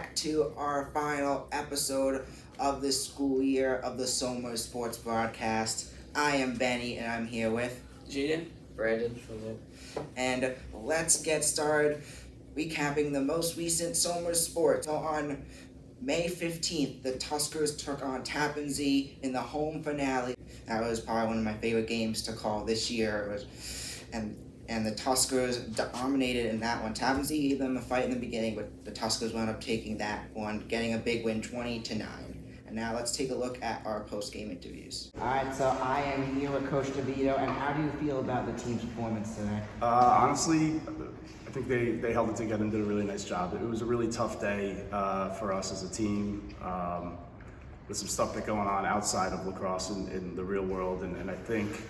back to our final episode of this school year of the Somers Sports Broadcast. I am Benny, and I'm here with Jayden, Brandon, Phillip. And let's get started recapping the most recent Somers sports. So on May 15th, the Tuskers took on Tappan Zee in the home finale. That was probably one of my favorite games to call this year. And the Tuskers dominated in that one. Tappan Zee gave them a fight in the beginning, but the Tuskers wound up taking that one, getting a big win, 20-9. And now let's take a look at our post-game interviews. All right, so I am here with Coach DeVito, and how do you feel about the team's performance today? Honestly, I think they held it together and did a really nice job. It was a really tough day for us as a team. With some stuff that's going on outside of lacrosse in the real world, and I think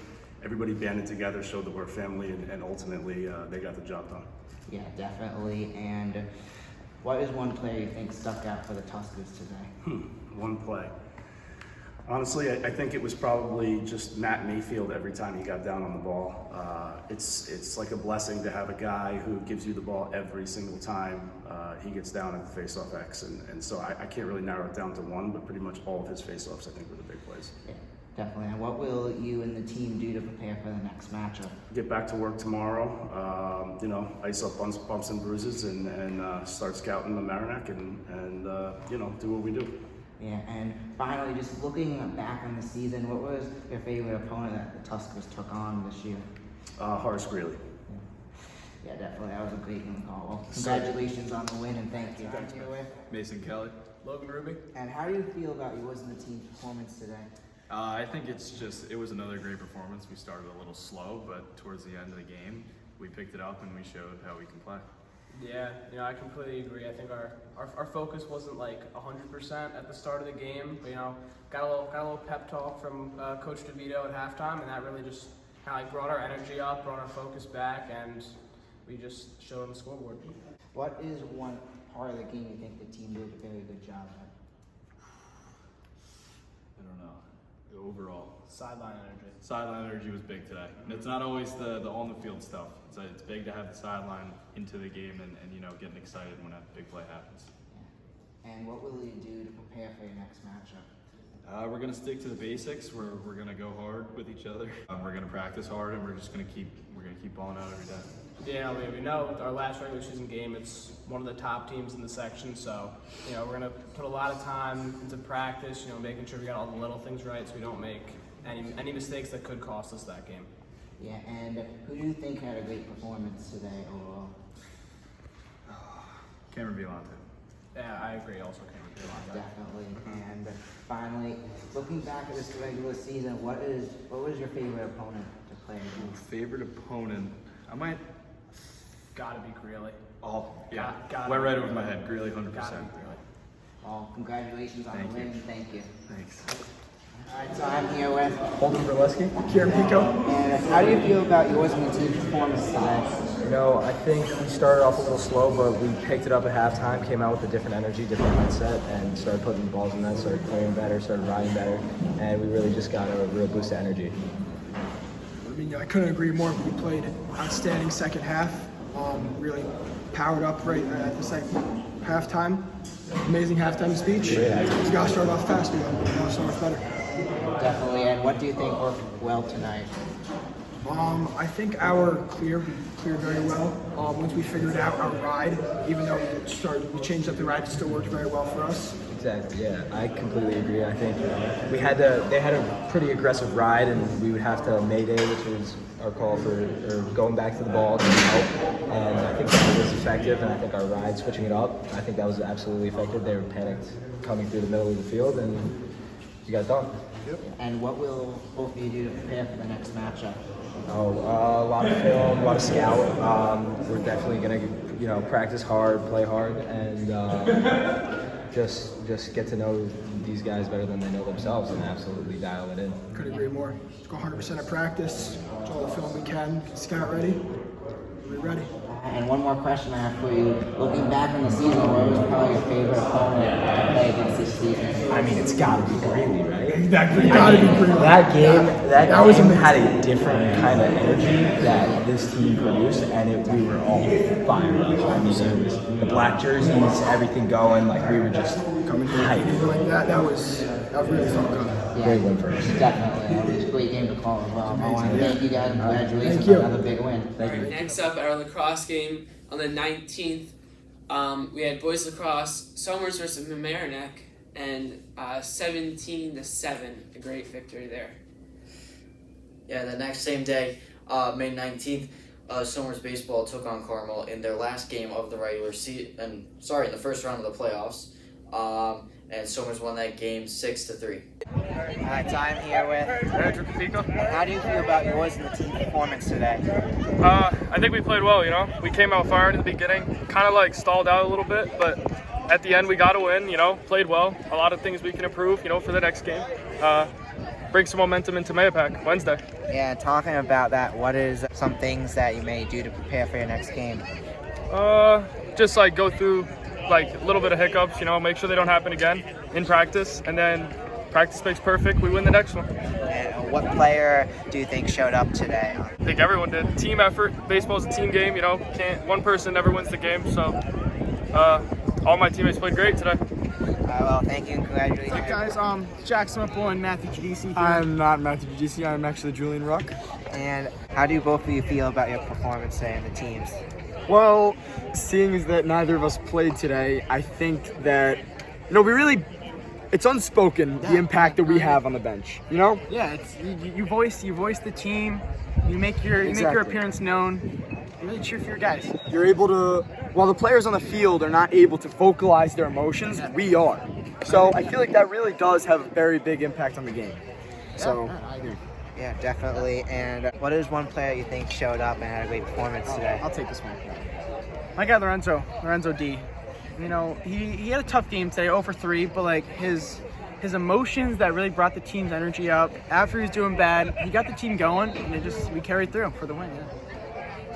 everybody banded together, showed that we're a family, and ultimately they got the job done. Yeah, definitely. And what is one player you think stuck out for the Tuskers today? One play. Honestly, I think it was probably just Matt Mayfield every time he got down on the ball. It's like a blessing to have a guy who gives you the ball every single time he gets down at the face-off X. And so I can't really narrow it down to one, but pretty much all of his face-offs I think were the big plays. Yeah, definitely. And what will you and the team do to prepare for the next matchup? Get back to work tomorrow, ice up bumps and bruises and start scouting the Marinac and do what we do. Yeah, and finally, just looking back on the season, what was your favorite opponent that the Tuskers took on this year? Horace Greeley. Yeah, definitely. That was a great game call. Well, congratulations on the win, and thank you. Mason Kelly. Logan Ruby. And how do you feel about yours and the team's performance today? I think it was another great performance. We started a little slow, but towards the end of the game, we picked it up and we showed how we can play. Yeah, I completely agree. I think our focus wasn't like 100% at the start of the game, but got a little pep talk from Coach DeVito at halftime, and that really just kind of like brought our energy up, brought our focus back, and we just showed on the scoreboard. What is one part of the game you think the team did a very good job at? I don't know. Overall, Sideline energy. sideline energy was big today, and it's not always the on the field stuff. It's big to have the sideline into the game and getting excited when a big play happens. Yeah. And what will you do to prepare for your next matchup? We're gonna stick to the basics. We're gonna go hard with each other. We're gonna practice hard, and we're gonna keep balling out every day. Yeah, we know with our last regular season game, it's one of the top teams in the section. So, we're gonna put a lot of time into practice. Making sure we got all the little things right, so we don't make any mistakes that could cost us that game. Yeah, and who do you think had a great performance today overall? Cameron Violante. Yeah, I agree. Also, Cameron Violante. Definitely. And finally, looking back at this regular season, what was your favorite opponent to play against? Favorite opponent? I might. Gotta be Greeley. Oh, yeah. Gotta Went be right Greeley. over my head. Greeley, 100%. Gotta be Greeley. Well, congratulations on Thank the win. you. Thank you. Thanks. All right, so I'm here with Holden Burleski, Kieran Pico. and how do you feel about yours and the team's performance today? I think we started off a little slow, but we picked it up at halftime, came out with a different energy, different mindset, and started putting the balls in net, started clearing better, started riding better, and we really just got a real boost of energy. I couldn't agree more. We played outstanding second half. Really powered up right at the second halftime. Amazing halftime speech. We got to start off faster, though. So much better. Definitely. And what do you think worked well tonight? I think we cleared very well. Once we figured out our ride, even though we changed up the ride, it still worked very well for us. Exactly, yeah, I completely agree. I think they had a pretty aggressive ride, and we would have to mayday, which was our call for going back to the ball to help, and I think that was effective, and I think our ride, switching it up, I think that was absolutely effective. They were panicked coming through the middle of the field, and you got it done. Yep. And what will both of you do to prepare for the next matchup? A lot of film, a lot of scout. We're definitely gonna, practice hard, play hard, and just get to know these guys better than they know themselves, and absolutely dial it in. Couldn't agree more. Let's go 100% at practice. Watch all the film we can. Scout ready. We're ready. And one more question I have for you. Looking back on the season, what was probably your favorite opponent to play against this season? I mean, it's got to be Greeley, right? That gotta be Greeley. That game, that was amazing. had a different kind of energy that this team produced, and we were all fired up. I mean, it was the black jerseys, everything going, like we were just hyped. Like that was really felt good. Yeah, Great win for us. Definitely. It was a great game to call as well. I want to thank you guys and congratulations Thank you. on another big win. Thank All you. right, next up at our lacrosse game on the 19th, we had Boys Lacrosse Somers versus Mamaroneck, and 17-7, a great victory there. Yeah, the next same day, May 19th, Somers Baseball took on Carmel in their last game of the regular season, in the first round of the playoffs. And Somers won that game 6-3. So I'm here with Andrew Kapika. How do you feel about yours and the team performance today? I think we played well, We came out firing in the beginning, kind of like stalled out a little bit, but at the end we got to win, played well. A lot of things we can improve, for the next game. Bring some momentum into Mayapack Wednesday. Yeah, talking about that, what is some things that you may do to prepare for your next game? Just like go through like a little bit of hiccups, make sure they don't happen again in practice, and then practice makes perfect, we win the next one. And what player do you think showed up today? I think everyone did. Team effort. Baseball's a team game, one person never wins the game, so all my teammates played great today. Well, thank you and congratulations. Hey guys, Jackson Whipple and Matthew Giudice here. I'm not Matthew Giudice, I'm actually Julian Ruck. And how do both of you feel about your performance today and the teams? Well, seeing as that neither of us played today, I think that, it's unspoken, the impact that we have on the bench, Yeah, it's you voice the team, you make your appearance known, you really cheer for your guys. You're able to, while the players on the field are not able to vocalize their emotions, we are. So I feel like that really does have a very big impact on the game. So I agree. Yeah, definitely. And what is one player you think showed up and had a great performance today? I'll take this one. My guy Lorenzo D. He had a tough game today, 0 for 3, but like his emotions that really brought the team's energy up. After he was doing bad, he got the team going, and we carried through for the win.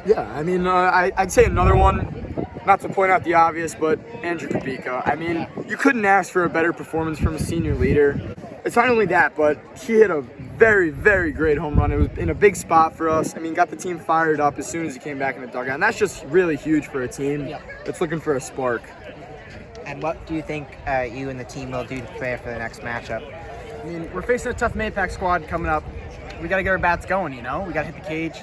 yeah, I mean, I'd say another one, not to point out the obvious, but Andrew Kapika. I mean, you couldn't ask for a better performance from a senior leader. It's not only that, but he hit a very, very great home run. It was in a big spot for us. I mean, got the team fired up as soon as he came back in the dugout. And that's just really huge for a team that's looking for a spark. And what do you think you and the team will do to prepare for the next matchup? I mean, we're facing a tough Mayapack squad coming up. We got to get our bats going, We got to hit the cage,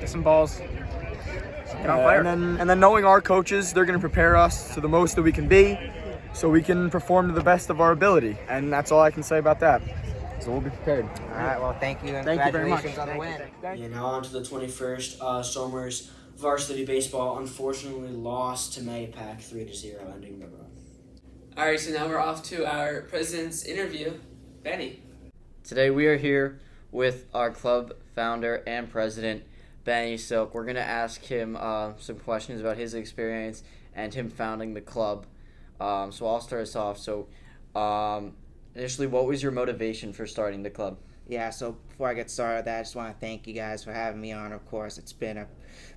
get some balls, get on fire. And then knowing our coaches, they're going to prepare us to the most that we can be so we can perform to the best of our ability. And that's all I can say about that. So we'll be prepared. All right, well, thank you and Thank you very much. congratulations on the win. And now on to the 21st. Somers varsity baseball unfortunately lost to Mayapack 3-0, ending the run. All right, so now we're off to our president's interview. Benny. Today we are here with our club founder and president, Benny Silk. We're going to ask him some questions about his experience and him founding the club. So I'll start us off. So initially, what was your motivation for starting the club? Yeah, so before I get started with that, I just want to thank you guys for having me on. Of course, it's been a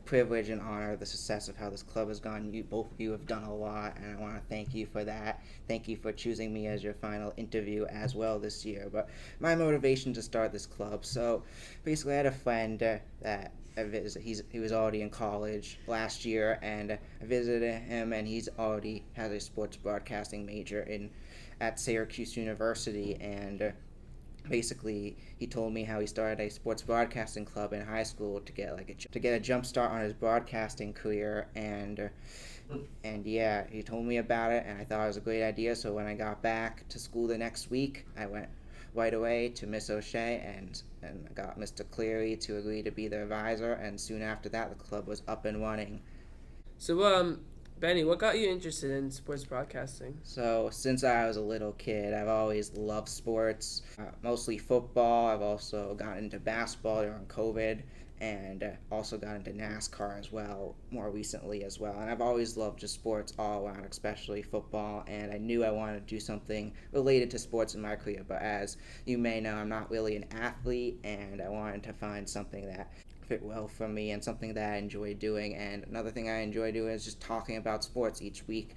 privilege and honor, the success of how this club has gone. Both of you have done a lot, and I want to thank you for that. Thank you for choosing me as your final interview as well this year. But my motivation to start this club, so basically I had a friend that I visited. He was already in college last year, and I visited him, and he's already has a sports broadcasting major at Syracuse University, and basically he told me how he started a sports broadcasting club in high school to get a jump start on his broadcasting career, and yeah, he told me about it, and I thought it was a great idea. So when I got back to school the next week, I went right away to Miss O'Shea and I got Mr. Cleary to agree to be the advisor, and soon after that the club was up and running. So, Benny, what got you interested in sports broadcasting? So since I was a little kid, I've always loved sports, mostly football. I've also gotten into basketball during COVID, and also got into NASCAR as well, more recently as well. And I've always loved just sports all around, especially football, and I knew I wanted to do something related to sports in my career. But as you may know, I'm not really an athlete, and I wanted to find something that fit well for me and something that I enjoy doing. And another thing I enjoy doing is just talking about sports each week.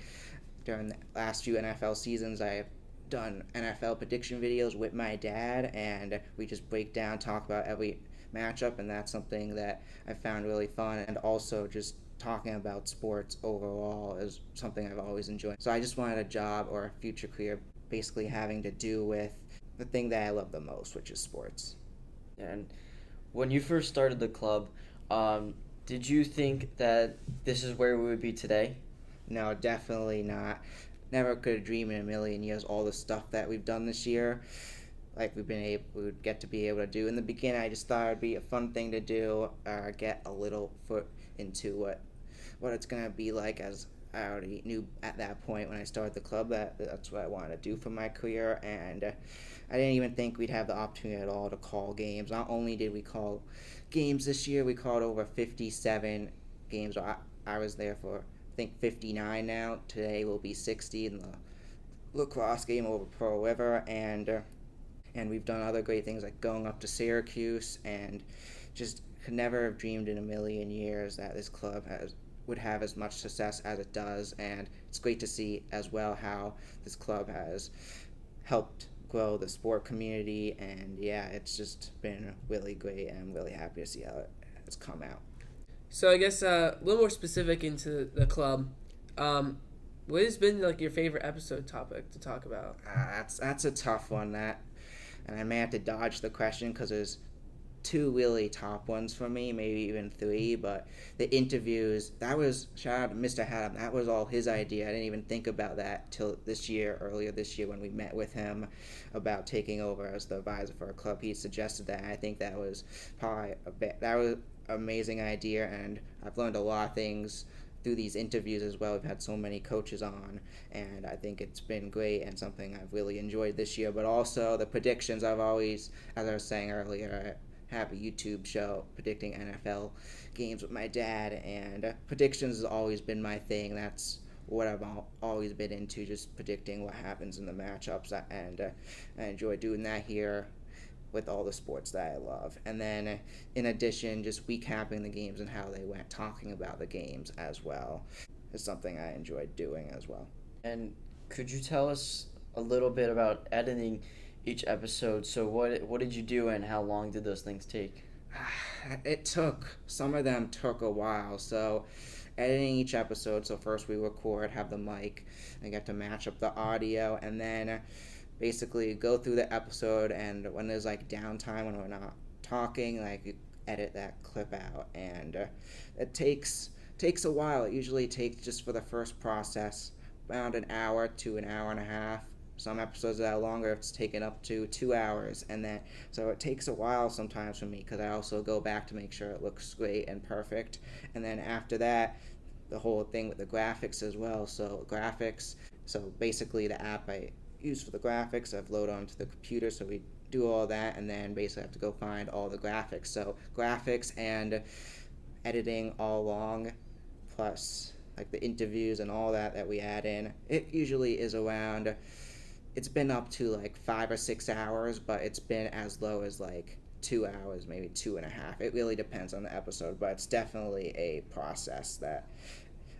During the last few NFL seasons, I've done NFL prediction videos with my dad, and we just break down, talk about every matchup, and that's something that I found really fun. And also just talking about sports overall is something I've always enjoyed. So I just wanted a job or a future career basically having to do with the thing that I love the most, which is sports. And when you first started the club, did you think that this is where we would be today? No, definitely not. Never could have dreamed in a million years all the stuff that we've done this year. Like we would get to be able to do. In the beginning, I just thought it'd be a fun thing to do, get a little foot into what it's gonna be like, as I already knew at that point when I started the club that's what I wanted to do for my career. And I didn't even think we'd have the opportunity at all to call games. Not only did we call games this year, we called over 57 games. I was there for, I think, 59 now. Today will be 60 in the lacrosse game over Pearl River. And we've done other great things like going up to Syracuse, and just could never have dreamed in a million years that this club would have as much success as it does. And it's great to see as well how this club has helped grow the sport community, and yeah, it's just been really great, and I'm really happy to see how it has come out. So I guess a little more specific into the club, what has been like your favorite episode topic to talk about? That's a tough one, and I may have to dodge the question because there's two really top ones for me, maybe even three. But the interviews, that was, shout out to Mr. Haddam, that was all his idea. I didn't even think about that till earlier this year when we met with him about taking over as the advisor for our club. He suggested that, and I think that was probably that was an amazing idea, and I've learned a lot of things through these interviews as well. We've had so many coaches on, and I think it's been great and something I've really enjoyed this year. But also the predictions, I've always, as I was saying earlier, I have a YouTube show predicting NFL games with my dad, and predictions has always been my thing. That's what I've always been into, just predicting what happens in the matchups, and I enjoy doing that here with all the sports that I love. And then in addition, just recapping the games and how they went, talking about the games as well is something I enjoyed doing as well. And could you tell us a little bit about editing each episode? So what did you do, and how long did those things take? Some of them took a while. So editing each episode, so first we record, have the mic, and get to match up the audio, and then basically go through the episode, and when there's like downtime, when we're not talking, like edit that clip out. And it takes a while. It usually takes, just for the first process, around an hour to an hour and a half. Some episodes that are longer, it's taken up to 2 hours, and then so it takes a while sometimes for me, because I also go back to make sure it looks great and perfect. And then after that, the whole thing with the graphics as well. So basically the app I use for the graphics, I've loaded onto the computer, so we do all that, and then basically have to go find all the graphics. So graphics and editing all along, plus like the interviews and all that we add in. It usually is around, it's been up to like 5 or 6 hours, but it's been as low as like 2 hours, maybe 2.5. It really depends on the episode, but it's definitely a process that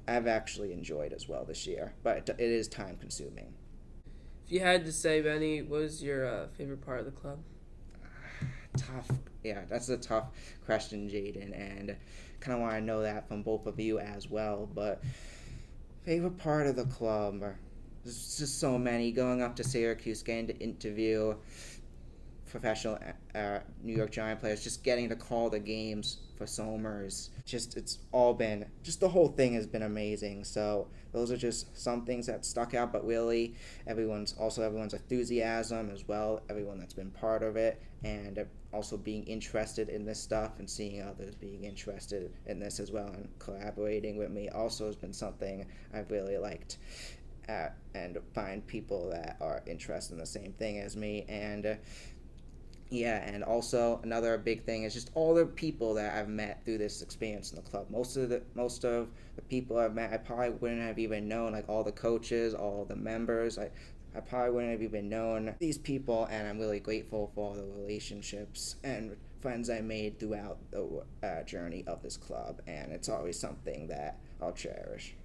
I've actually enjoyed as well this year, but it is time consuming. If you had to say, Benny, what was your favorite part of the club? Tough. Yeah, that's a tough question, Jayden, and kind of want to know that from both of you as well. But favorite part of the club, there's just so many. Going up to Syracuse, getting to interview professional New York Giant players, just getting to call the games for Somers. It's all been, just the whole thing has been amazing. So those are just some things that stuck out, but really everyone's enthusiasm as well, everyone that's been part of it, and also being interested in this stuff and seeing others being interested in this as well and collaborating with me also has been something I've really liked. And find people that are interested in the same thing as me. And and also another big thing is just all the people that I've met through this experience in the club. Most of the people I've met, I probably wouldn't have even known, like all the coaches, all the members. I probably wouldn't have even known these people, and I'm really grateful for all the relationships and friends I made throughout the journey of this club, and it's always something that I'll cherish.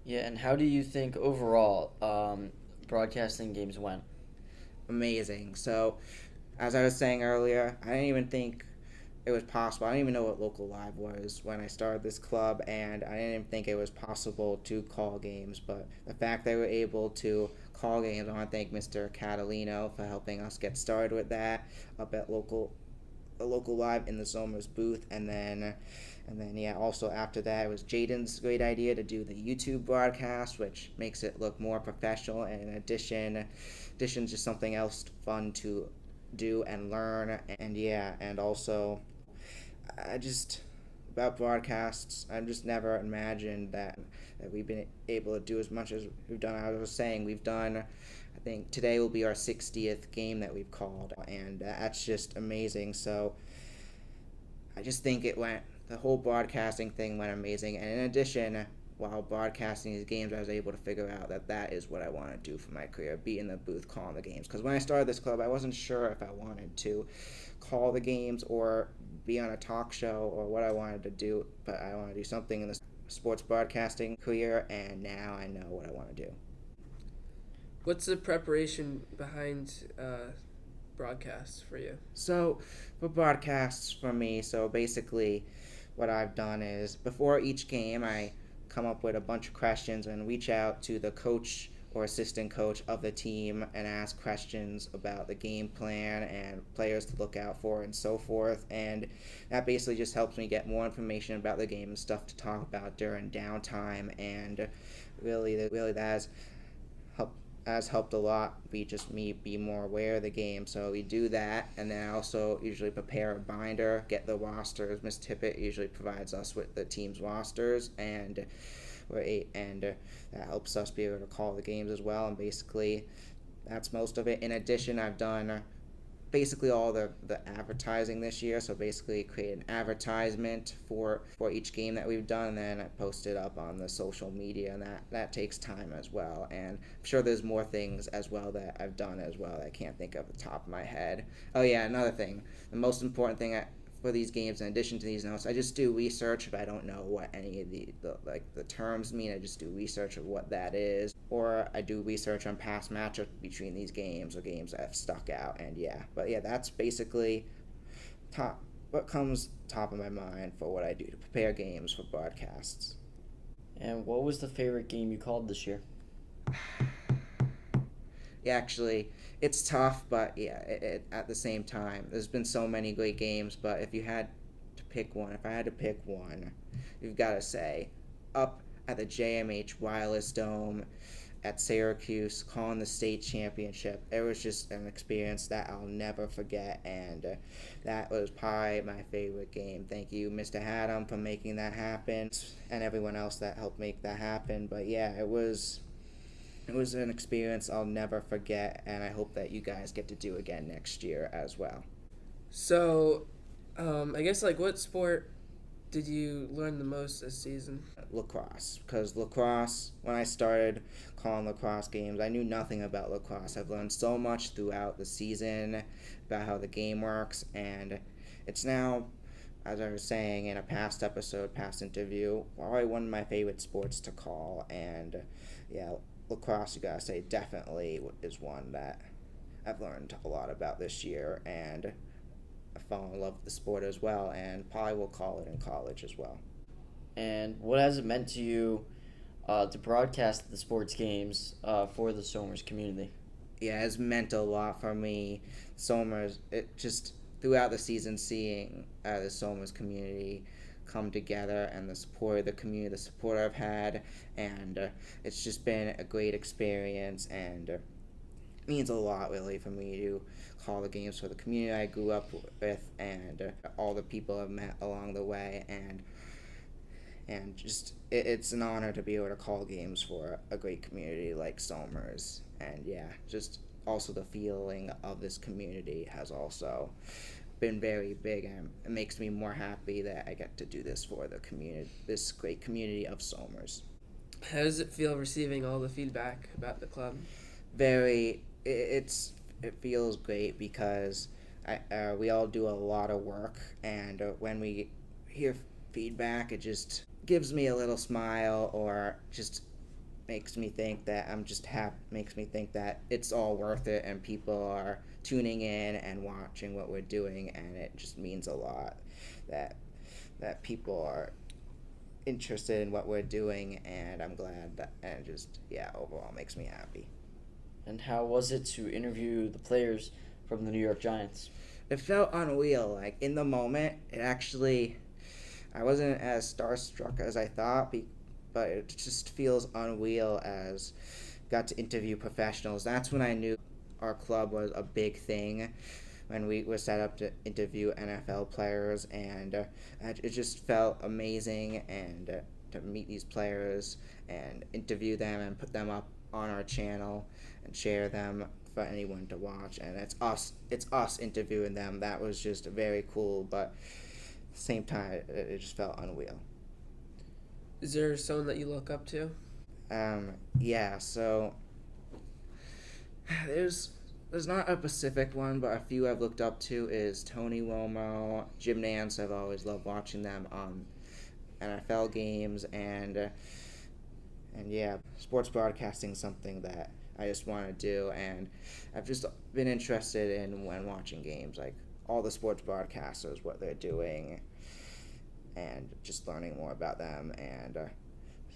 Yeah, and how do you think overall broadcasting games went? Amazing. So, as I was saying earlier, I didn't even think it was possible. I didn't even know what local live was when I started this club, and I didn't even think it was possible to call games. But the fact they were able to call games, I want to thank Mr. Catalino for helping us get started with that up at local live in the Somers booth, and then yeah, also after that it was Jayden's great idea to do the YouTube broadcast, which makes it look more professional, and in addition just something else fun to do and learn. And yeah, and also about broadcasts, I've just never imagined that we've been able to do as much as we've done. I was saying we've done, I think today will be our 60th game that we've called, and that's just amazing. So I just think the whole broadcasting thing went amazing, and in addition, while broadcasting these games, I was able to figure out that is what I want to do for my career, be in the booth calling the games. Because when I started this club, I wasn't sure if I wanted to call the games or be on a talk show or what I wanted to do, but I want to do something in the sports broadcasting career, and now I know what I want to do. What's the preparation behind broadcasts for you? So, for broadcasts for me, so basically what I've done is before each game, I come up with a bunch of questions and reach out to the coach or assistant coach of the team and ask questions about the game plan and players to look out for and so forth. And that basically just helps me get more information about the game and stuff to talk about during downtime. And really that has helped a lot, me be more aware of the game. So we do that, and then I also usually prepare a binder, get the rosters. Miss Tippett usually provides us with the team's rosters, and that helps us be able to call the games as well. And basically that's most of it. In addition, I've done basically all the advertising this year, so basically create an advertisement for each game that we've done, and then I post it up on the social media, and that takes time as well. And I'm sure there's more things as well that I've done as well that I can't think of the top of my head. Oh yeah, another thing, the most important thing for these games, in addition to these notes, I just do research. If I don't know what any of the terms mean, I just do research of what that is, or I do research on past matchups between these games or games that have stuck out. And that's basically what comes top of my mind for what I do to prepare games for broadcasts. And what was the favorite game you called this year? Actually, it's tough, but at the same time, there's been so many great games. But if I had to pick one, you've got to say up at the JMH Wireless Dome at Syracuse, calling the state championship. It was just an experience that I'll never forget, and that was probably my favorite game. Thank you, Mr. Haddam, for making that happen, and everyone else that helped make that happen. But yeah, it was an experience I'll never forget, and I hope that you guys get to do again next year as well. So, I guess, what sport did you learn the most this season? Lacrosse, because lacrosse, when I started calling lacrosse games, I knew nothing about lacrosse. I've learned so much throughout the season about how the game works, and it's now, as I was saying in a past interview, probably one of my favorite sports to call. And yeah, lacrosse, you gotta say, definitely is one that I've learned a lot about this year, and I fell in love with the sport as well, and probably will call it in college as well. And what has it meant to you to broadcast the sports games for the Somers community? Yeah, it's meant a lot for me. Somers, it just throughout the season, seeing the Somers community come together and the support of the community, the support I've had, and it's just been a great experience, and it means a lot really for me to call the games for the community I grew up with, and all the people I've met along the way, and just it's an honor to be able to call games for a great community like Somers. And yeah, just also the feeling of this community has also been very big, and it makes me more happy that I get to do this for the community, this great community of Somers. How does it feel receiving all the feedback about the club? It feels great, because we all do a lot of work, and when we hear feedback, it just gives me a little smile, or just makes me think that makes me think that it's all worth it, and people are tuning in and watching what we're doing, and it just means a lot that people are interested in what we're doing, and I'm glad that, and just, yeah, overall makes me happy. And how was it to interview the players from the New York Giants? It felt unreal. Like, in the moment, I wasn't as starstruck as I thought, but it just feels unreal as got to interview professionals. That's when I knew our club was a big thing, when we were set up to interview NFL players, and it just felt amazing, and to meet these players and interview them and put them up on our channel and share them for anyone to watch. And it's us interviewing them. That was just very cool, but at the same time, it just felt unreal. Is there someone that you look up to? Yeah, so there's not a specific one, but a few I've looked up to is Tony Romo, Jim Nance. I've always loved watching them on NFL games, and yeah, sports broadcasting is something that I just want to do, and I've just been interested in when watching games, like all the sports broadcasters, what they're doing, and just learning more about them and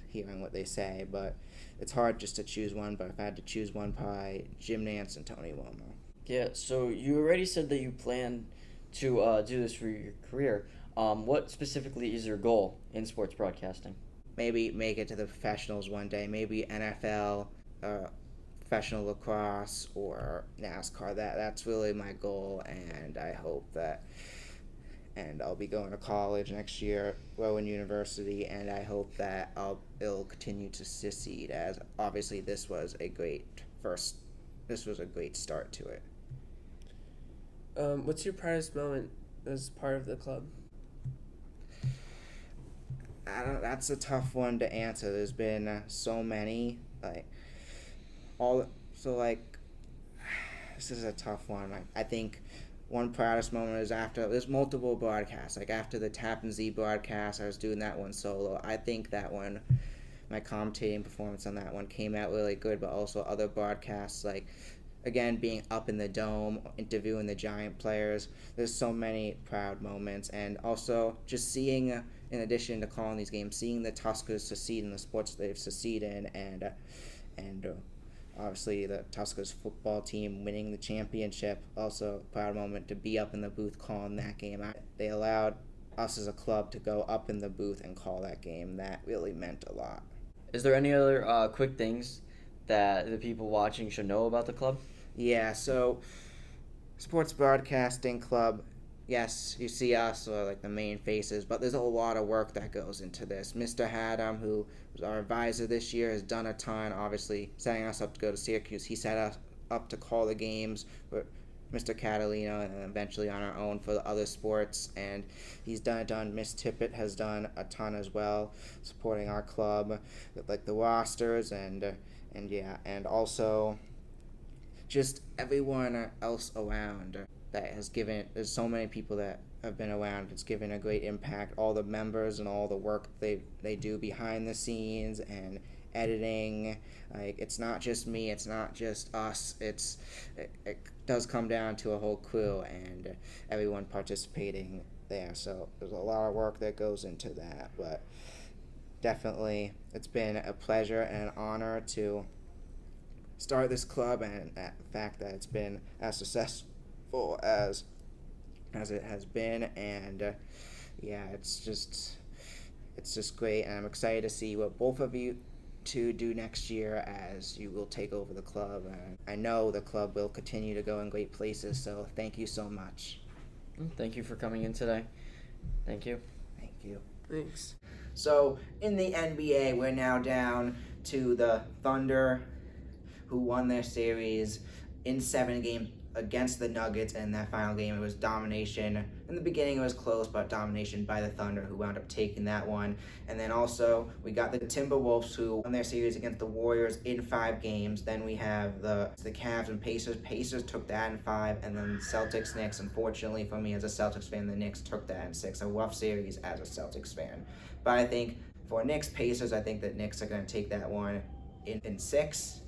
hearing what they say. But it's hard just to choose one, but if I had to choose one, probably Jim Nance and Tony Romo. Yeah, so you already said that you plan to do this for your career. What specifically is your goal in sports broadcasting? Maybe make it to the professionals one day, maybe NFL, professional lacrosse, or NASCAR. That's really my goal, and I hope that, and I'll be going to college next year, Rowan University, and I hope that it'll continue to succeed, as obviously this was a great start to it. What's your proudest moment as part of the club? That's a tough one to answer. There's been so many, this is a tough one. I think one proudest moment is there's multiple broadcasts. Like after the Tappan Zee broadcast, I was doing that one solo. I think that one, my commentating performance on that one came out really good, but also other broadcasts, like, again, being up in the dome, interviewing the Giant players. There's so many proud moments, and also just seeing, in addition to calling these games, seeing the Tuskers succeed in the sports they've succeeded in, and obviously the Tuskers football team winning the championship. Also a proud moment to be up in the booth calling that game. They allowed us as a club to go up in the booth and call that game. That really meant a lot. Is there any other quick things that the people watching should know about the club? Yeah, so sports broadcasting club, yes, you see us, or like the main faces, but there's a lot of work that goes into this. Mr. Haddam, who was our advisor this year, has done a ton, obviously setting us up to go to Syracuse. He set us up to call the games with Mr. Catalino, and eventually on our own for the other sports, and he's done a ton. Miss Tippett has done a ton as well, supporting our club with like the rosters, and also just everyone else around that has given. There's so many people that have been around. It's given a great impact. All the members and all the work they do behind the scenes and editing. Like, it's not just me, it's not just us. It does come down to a whole crew and everyone participating there. So there's a lot of work that goes into that, but definitely it's been a pleasure and an honor to start this club, and the fact that it's been as successful as it has been, and it's just great, and I'm excited to see what both of you two do next year as you will take over the club, and I know the club will continue to go in great places, so thank you so much. Thank you for coming in today. Thank you. Thank you. Thanks. So in the NBA, we're now down to the Thunder, who won their series in 7 games against the Nuggets, and in that final game it was domination. In the beginning it was close, but domination by the Thunder, who wound up taking that one. And then also we got the Timberwolves, who won their series against the Warriors in 5 games. Then we have the Cavs and Pacers. Pacers took that in 5, and then Celtics, Knicks. Unfortunately for me as a Celtics fan, the Knicks took that in 6. A rough series as a Celtics fan. But I think for Knicks Pacers, I think that Knicks are going to take that one in 6.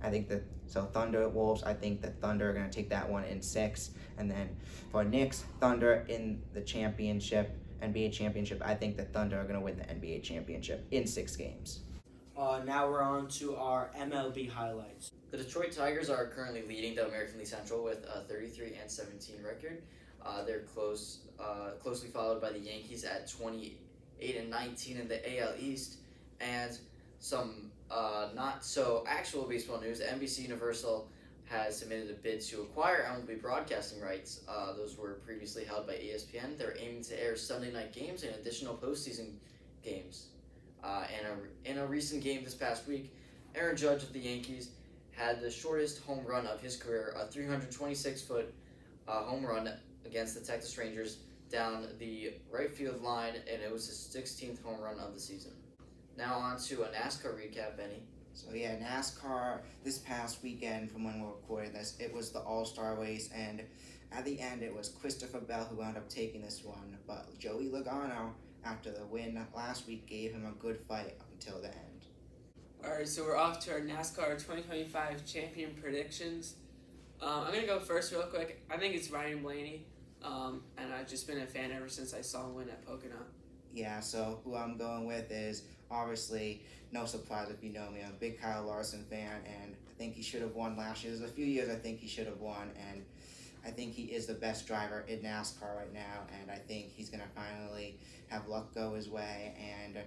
I think that, so Thunder Wolves, I think the Thunder are going to take that one in 6. And then for Knicks Thunder in the championship, NBA championship, I think the Thunder are going to win the NBA championship in 6 games. Now we're on to our MLB highlights. The Detroit Tigers are currently leading the American League Central with a 33-17 record. They're closely followed by the Yankees at 28-19 in the AL East. And some not so actual baseball news, NBC Universal has submitted a bid to acquire MLB broadcasting rights. Those were previously held by ESPN. They're aiming to air Sunday night games and additional postseason games. In a recent game this past week, Aaron Judge of the Yankees had the shortest home run of his career, a 326-foot home run against the Texas Rangers down the right field line, and it was his 16th home run of the season. Now on to a NASCAR recap, Benny. So yeah, NASCAR this past weekend, from when we're recording this, it was the All-Star race, and at the end it was Christopher Bell who wound up taking this one, but Joey Logano, after the win last week, gave him a good fight up until the end. Alright, so we're off to our NASCAR 2025 champion predictions. I'm going to go first real quick. I think it's Ryan Blaney, and I've just been a fan ever since I saw him win at Pocono. Yeah, so who I'm going with is, obviously, no surprise if you know me, I'm a big Kyle Larson fan, and I think he should have won last year. There's a few years I think he should have won, and I think he is the best driver in NASCAR right now, and I think he's going to finally have luck go his way, and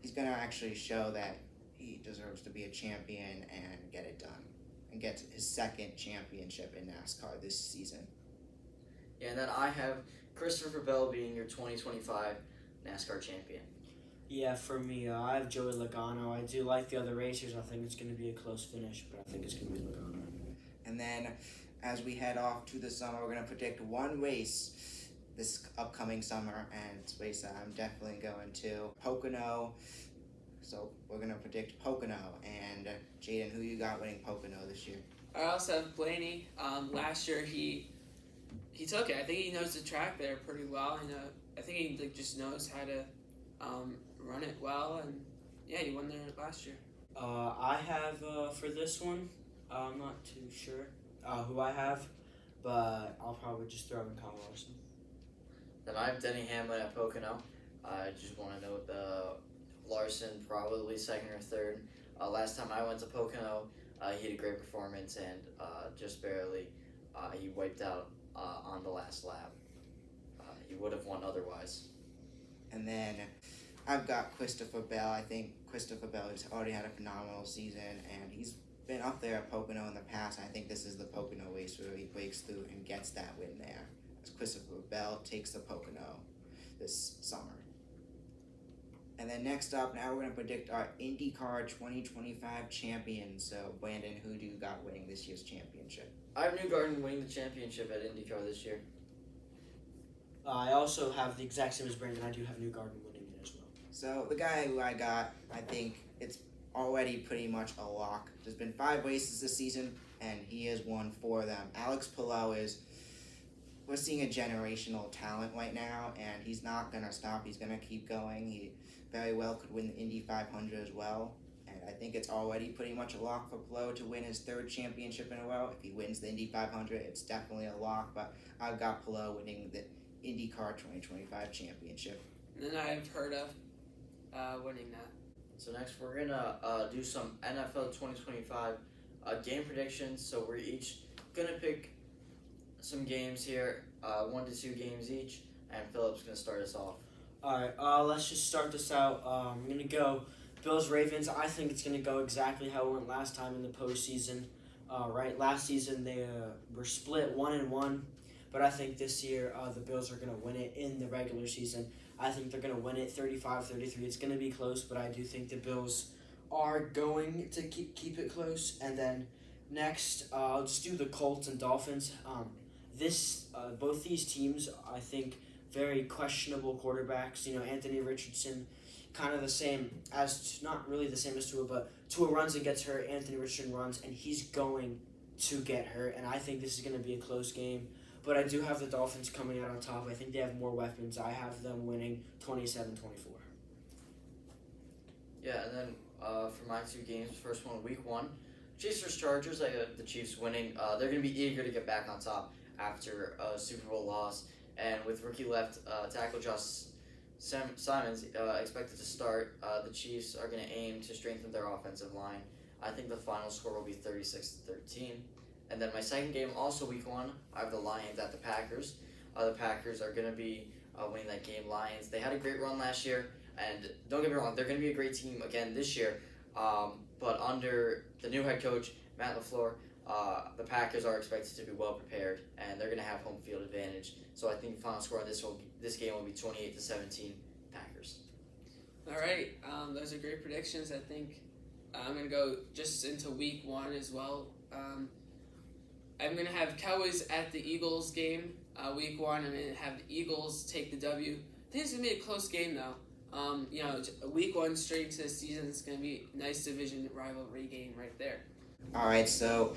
he's going to actually show that he deserves to be a champion and get it done, and get his 2nd championship in NASCAR this season. Yeah, and then I have Christopher Bell being your 2025 NASCAR champion. Yeah, for me, I have Joey Logano. I do like the other racers. I think it's going to be a close finish, but I think it's going to be Logano. And then, as we head off to the summer, we're going to predict one race this upcoming summer, and it's a race that I'm definitely going to. Pocono. So we're going to predict Pocono. And Jayden, who you got winning Pocono this year? I also have Blaney. Last year he took it. I think he knows the track there pretty well. I think he just knows how to run it well, and yeah, he won there last year. I have for this one, I'm not too sure who I have, but I'll probably just throw in Kyle Larson. Then I have Denny Hamlin at Pocono. I just want to note Larson probably 2nd or 3rd. Last time I went to Pocono, he had a great performance, and just barely he wiped out on the last lap. He would have won otherwise. And then I've got Christopher Bell. I think Christopher Bell has already had a phenomenal season, and he's been up there at Pocono in the past. I think this is the Pocono race where he breaks through and gets that win there, as Christopher Bell takes the Pocono this summer. And then next up, now we're going to predict our IndyCar 2025 champions. So, Brandon, who do you got winning this year's championship? I have Newgarden winning the championship at IndyCar this year. I also have the exact same as Brandon. I do have Newgarden winning it as well. So, the guy who I got, I think it's already pretty much a lock. There's been 5 races this season, and he has won 4 of them. Alex Palou we're seeing a generational talent right now, and he's not going to stop. He's going to keep going. He very well could win the Indy 500 as well, and I think it's already pretty much a lock for Palou to win his 3rd championship in a row. If he wins the Indy 500, it's definitely a lock, but I've got Palou winning the IndyCar 2025 championship. And then I've heard of winning that. So next we're going to do some NFL 2025 game predictions. So we're each going to pick some games here, 1 to 2 games each, and Phillip's going to start us off. All right, let's just start this out. I'm going to go Bills-Ravens. I think it's going to go exactly how it went last time in the postseason. Right, last season they were split 1-1, but I think this year the Bills are going to win it in the regular season. I think they're going to win it 35-33. It's going to be close, but I do think the Bills are going to keep it close. And then Next, I'll just do the Colts and Dolphins. Both these teams, I think, very questionable quarterbacks. You know, Anthony Richardson, kind of the same as, not really the same as Tua, but Tua runs and gets hurt. Anthony Richardson runs and he's going to get hurt. And I think this is going to be a close game. But I do have the Dolphins coming out on top. I think they have more weapons. I have them winning 27-24. Yeah, and then for my two games, first one, week 1, Chiefs vs. Chargers. I got the Chiefs winning. They're going to be eager to get back on top after a Super Bowl loss. And with rookie left tackle Josh Simons expected to start, the Chiefs are going to aim to strengthen their offensive line. I think the final score will be 36-13. And then my second game, also week 1, I have the Lions at the Packers. The Packers are going to be winning that game. Lions, they had a great run last year, and don't get me wrong, they're going to be a great team again this year. But under the new head coach, Matt LaFleur, the Packers are expected to be well prepared, and they're going to have home field advantage. So I think the final score on this game will be 28-17 Packers. All right, those are great predictions. I think I'm going to go just into week 1 as well. I'm going to have Cowboys at the Eagles game, week 1. I'm going to have the Eagles take the W. I think it's going to be a close game, though. Week 1 straight into the season is going to be a nice division rivalry game right there. All right, so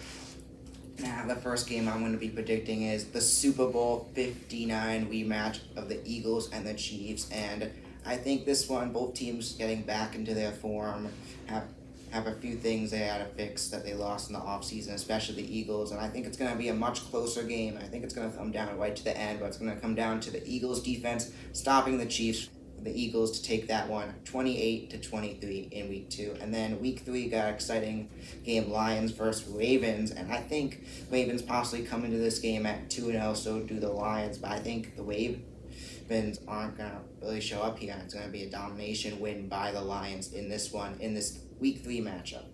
now the first game I'm going to be predicting is the Super Bowl 59 rematch of the Eagles and the Chiefs. And I think this one, both teams getting back into their form, have a few things they had to fix that they lost in the offseason, especially the Eagles. And I think it's going to be a much closer game. I think it's going to come down right to the end, but it's going to come down to the Eagles defense stopping the Chiefs. The Eagles to take that one 28-23 in week 2. And then week 3 got an exciting game, Lions versus Ravens. And I think Ravens possibly come into this game at 2-0, so do the Lions. But I think the Ravens aren't going to really show up here. It's going to be a domination win by the Lions in this one, in this week 3 matchup.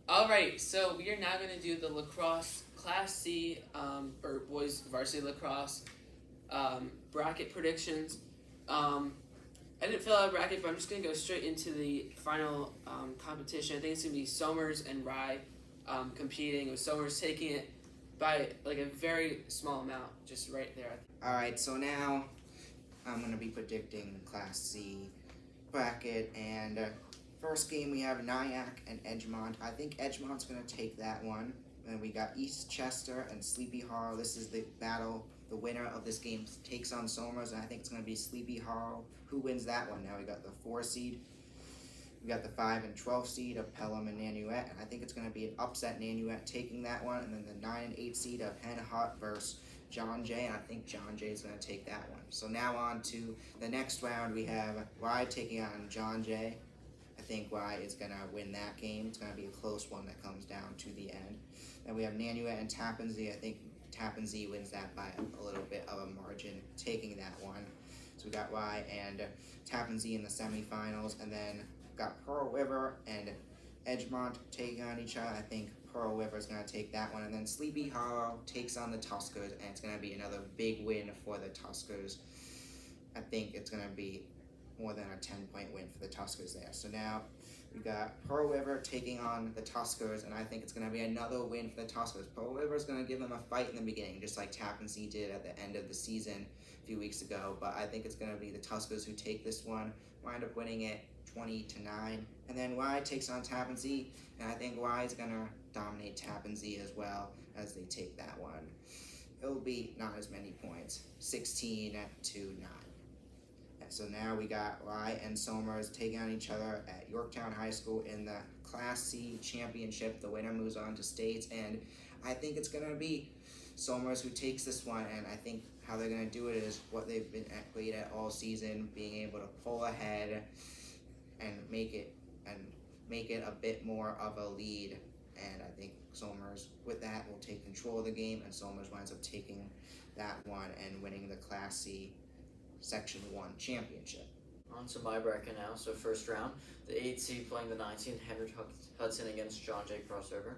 All right, so we are now going to do the lacrosse Class C, or boys varsity lacrosse bracket predictions. I didn't fill out a bracket, but I'm just going to go straight into the final competition. I think it's going to be Somers and Rye competing, with Somers taking it by like a very small amount, just right there. All right, so now I'm going to be predicting Class C bracket, and first game we have Nyack and Edgemont. I think Edgemont's going to take that one. And we got East Chester and Sleepy Hollow. This is the battle. The winner of this game takes on Somers, and I think it's going to be Sleepy Hollow. Who wins that one? Now we got the 4 seed. We got the 5 and 12 seed of Pelham and Nanuet, and I think it's going to be an upset Nanuet taking that one. And then the 9 and 8 seed of Hennehut versus John Jay, and I think John Jay is going to take that one. So now on to the next round. We have Rye taking on John Jay. I think Rye is going to win that game. It's going to be a close one that comes down to the end. Then we have Nanuet and Tappan Zee. I think Tappan Zee wins that by a little bit of a margin, taking that one. So we got Rye and Tappan Zee in the semifinals, and then got Pearl River and Edgemont taking on each other. I think Pearl River is going to take that one, and then Sleepy Hollow takes on the Tuskers, and it's going to be another big win for the Tuskers. I think it's going to be more than a 10-point win for the Tuskers there. So now we got Pearl River taking on the Tuskers, and I think it's going to be another win for the Tuskers. Pearl River is going to give them a fight in the beginning, just like Tappan Zee did at the end of the season a few weeks ago. But I think it's going to be the Tuskers who take this one, wind up winning it 20-9. And then Rye takes on Tappan Zee, and I think Rye is going to dominate Tappan Zee as well as they take that one. It'll be not as many points, 16-9. So now we got Rye and Somers taking on each other at Yorktown High School in the Class C championship. The winner moves on to states, and I think it's going to be Somers who takes this one, and I think how they're going to do it is what they've been great at all season, being able to pull ahead and make it a bit more of a lead. And I think Somers, with that, will take control of the game, and Somers winds up taking that one and winning the Class C Section 1 championship. On to my bracket now. So first round, the 8 seed playing the 19, Hendrick Hudson against John Jay crossover.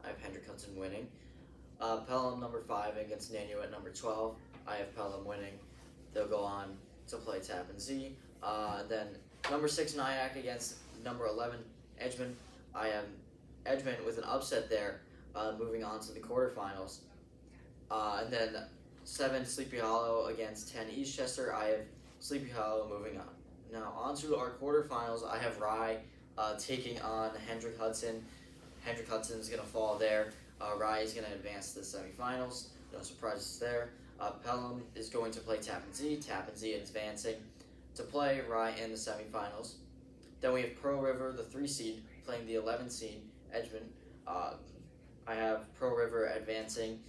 I have Hendrick Hudson winning. Pelham number 5 against Nanuet number 12. I have Pelham winning. They'll go on to play Tappan Zee. Then number 6 Nyack against number 11 Edgemont. I have Edgemont with an upset there, moving on to the quarterfinals. And then 7 Sleepy Hollow against 10 Eastchester. I have Sleepy Hollow moving on. Now on to our quarterfinals. I have Rye taking on Hendrick Hudson. Hendrick Hudson is going to fall there. Rye is going to advance to the semifinals. No surprises there. Pelham is going to play Tappan Zee. Tappan Zee advancing to play Rye in the semifinals. Then we have Pearl River, the 3 seed, playing the 11 seed, Edgemont. I have Pearl River advancing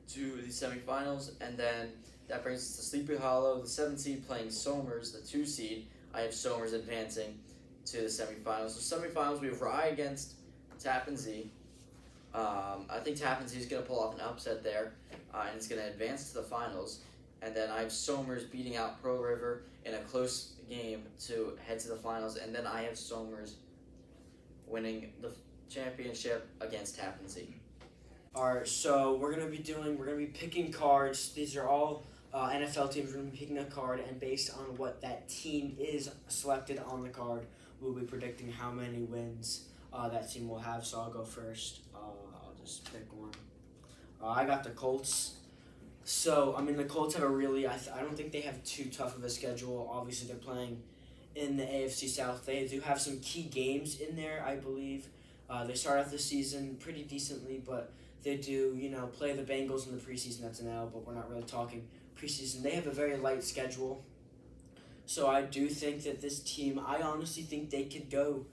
to the semifinals, and then that brings us to Sleepy Hollow, the 7 seed, playing Somers, the 2 seed. I have Somers advancing to the semifinals. So semifinals, we have Rye against Tappan Zee. I think Tappan Zee is going to pull off an upset there, and it's going to advance to the finals. And then I have Somers beating out Pearl River in a close game to head to the finals. And then I have Somers winning the championship against Tappan Zee. Alright, so we're gonna be picking cards. These are all NFL teams. We're gonna be picking a card, and based on what that team is selected on the card, we'll be predicting how many wins that team will have. So I'll go first. I'll just pick one. I got the Colts. So I mean, the Colts have a really. I don't think they have too tough of a schedule. Obviously, they're playing in the AFC South. They do have some key games in there, I believe. They start off the season pretty decently, but they do, play the Bengals in the preseason. That's an L, but we're not really talking preseason. They have a very light schedule. So I do think that this team, I honestly think they could go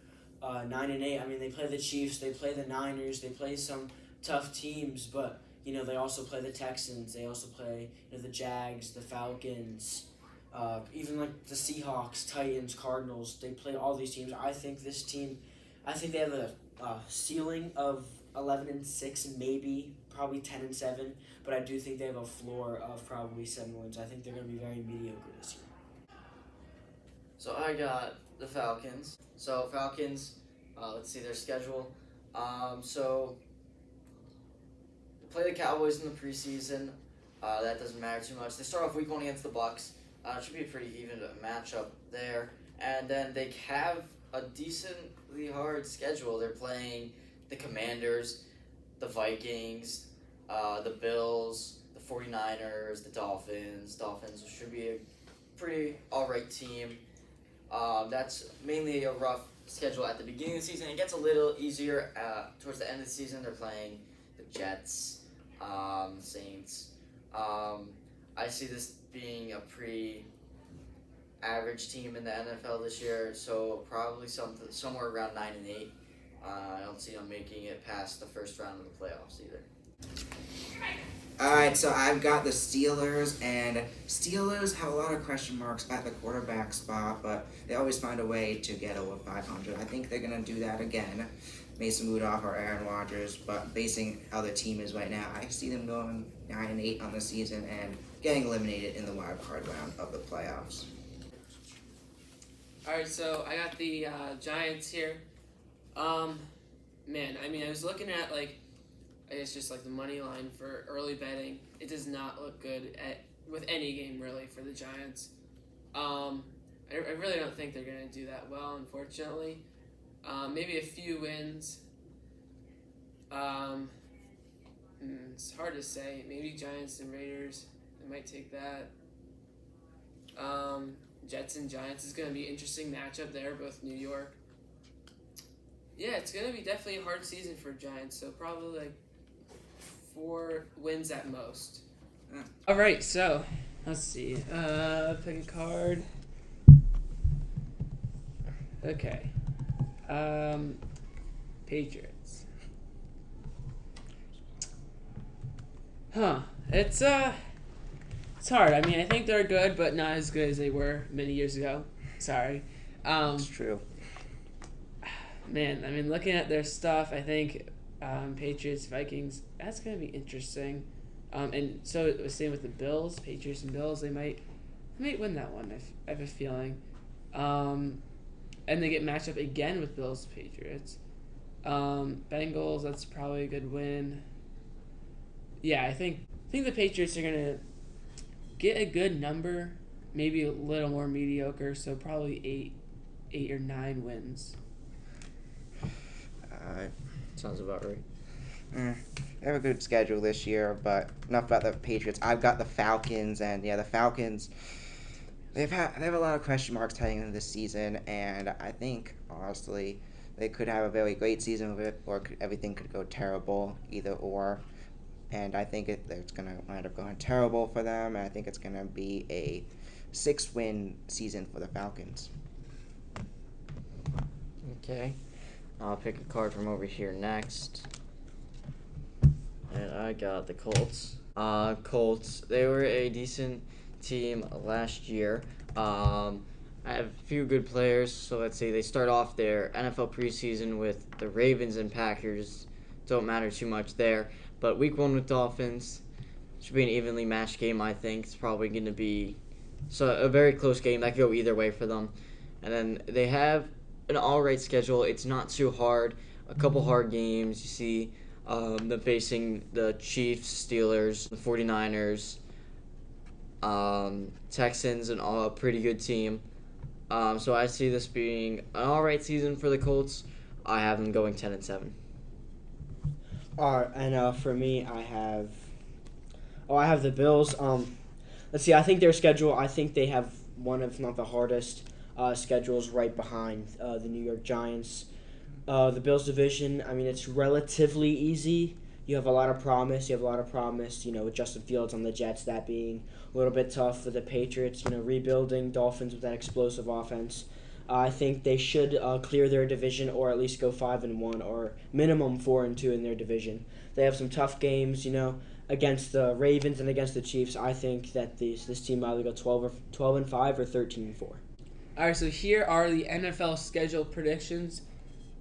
9-8. I mean, they play the Chiefs, they play the Niners, they play some tough teams, but, they also play the Texans. They also play, the Jags, the Falcons, even like the Seahawks, Titans, Cardinals. They play all these teams. I think this team, they have a ceiling of 11-6, maybe probably 10-7, but I do think they have a floor of probably 7 wins. I think they're going to be very mediocre this year. So I got the Falcons. So Falcons, let's see their schedule. So they play the Cowboys in the preseason. That doesn't matter too much. They start off week 1 against the Bucks. It should be a pretty even matchup there. And then they have a decently hard schedule. They're playing the Commanders, the Vikings, the Bills, the 49ers, the Dolphins. Dolphins should be a pretty alright team. That's mainly a rough schedule at the beginning of the season. It gets a little easier towards the end of the season. They're playing the Jets, the Saints. I see this being a pretty average team in the NFL this year, so probably somewhere around 9-8. I don't see them making it past the first round of the playoffs either. Alright, so I've got the Steelers, and Steelers have a lot of question marks at the quarterback spot, but they always find a way to get over 500. I think they're going to do that again. Mason Rudolph or Aaron Rodgers, but basing how the team is right now, I see them going 9-8 on the season and getting eliminated in the wild card round of the playoffs. Alright, so I got the Giants here. I was looking at, just the money line for early betting. It does not look good with any game, really, for the Giants. I really don't think they're going to do that well, unfortunately. Maybe a few wins. It's hard to say. Maybe Giants and Raiders. They might take that. Jets and Giants is going to be an interesting matchup there, both New York. Yeah, it's going to be definitely a hard season for Giants, so probably 4 wins at most. All right, so let's see. Pick a card. Okay. Patriots. It's hard. I think they're good, but not as good as they were many years ago. Sorry. It's true. Man, looking at their stuff, I think Patriots, Vikings, that's going to be interesting. And so it was same with the Bills, Patriots and Bills. They might win that one, I have a feeling. And they get matched up again with Bills, Patriots. Bengals, that's probably a good win. Yeah, I think the Patriots are going to get a good number, maybe a little more mediocre, so probably 8 or 9 wins. Sounds about right. They have a good schedule this year, but enough about the Patriots. I've got the Falcons, and yeah, the Falcons. They have a lot of question marks heading into this season, and I think honestly they could have a very great season with it, or everything could go terrible, either or. And I think it's going to wind up going terrible for them, and I think it's going to be a 6-win season for the Falcons. Okay. I'll pick a card from over here next. And I got the Colts. Colts, they were a decent team last year. I have a few good players, so let's say they start off their NFL preseason with the Ravens and Packers. Don't matter too much there. But week 1 with Dolphins should be an evenly matched game, I think. It's probably going to be a very close game. That could go either way for them. And then they have an all-right schedule. It's not too hard. A couple hard games. You see them facing the Chiefs, Steelers, the 49ers, Texans, and a pretty good team. So I see this being an all-right season for the Colts. I have them going 10-7. All right, and for me, I have the Bills. Let's see. I think their schedule. I think they have one, if not the hardest schedules, right behind the New York Giants. The Bills division. I mean, it's relatively easy. You have a lot of promise. With Justin Fields on the Jets, that being a little bit tough for the Patriots. Rebuilding Dolphins with that explosive offense. I think they should clear their division, or at least go 5-1, or minimum 4-2 in their division. They have some tough games, against the Ravens and against the Chiefs. I think that this team either go 12-5 or 13-4. All right, so here are the NFL schedule predictions.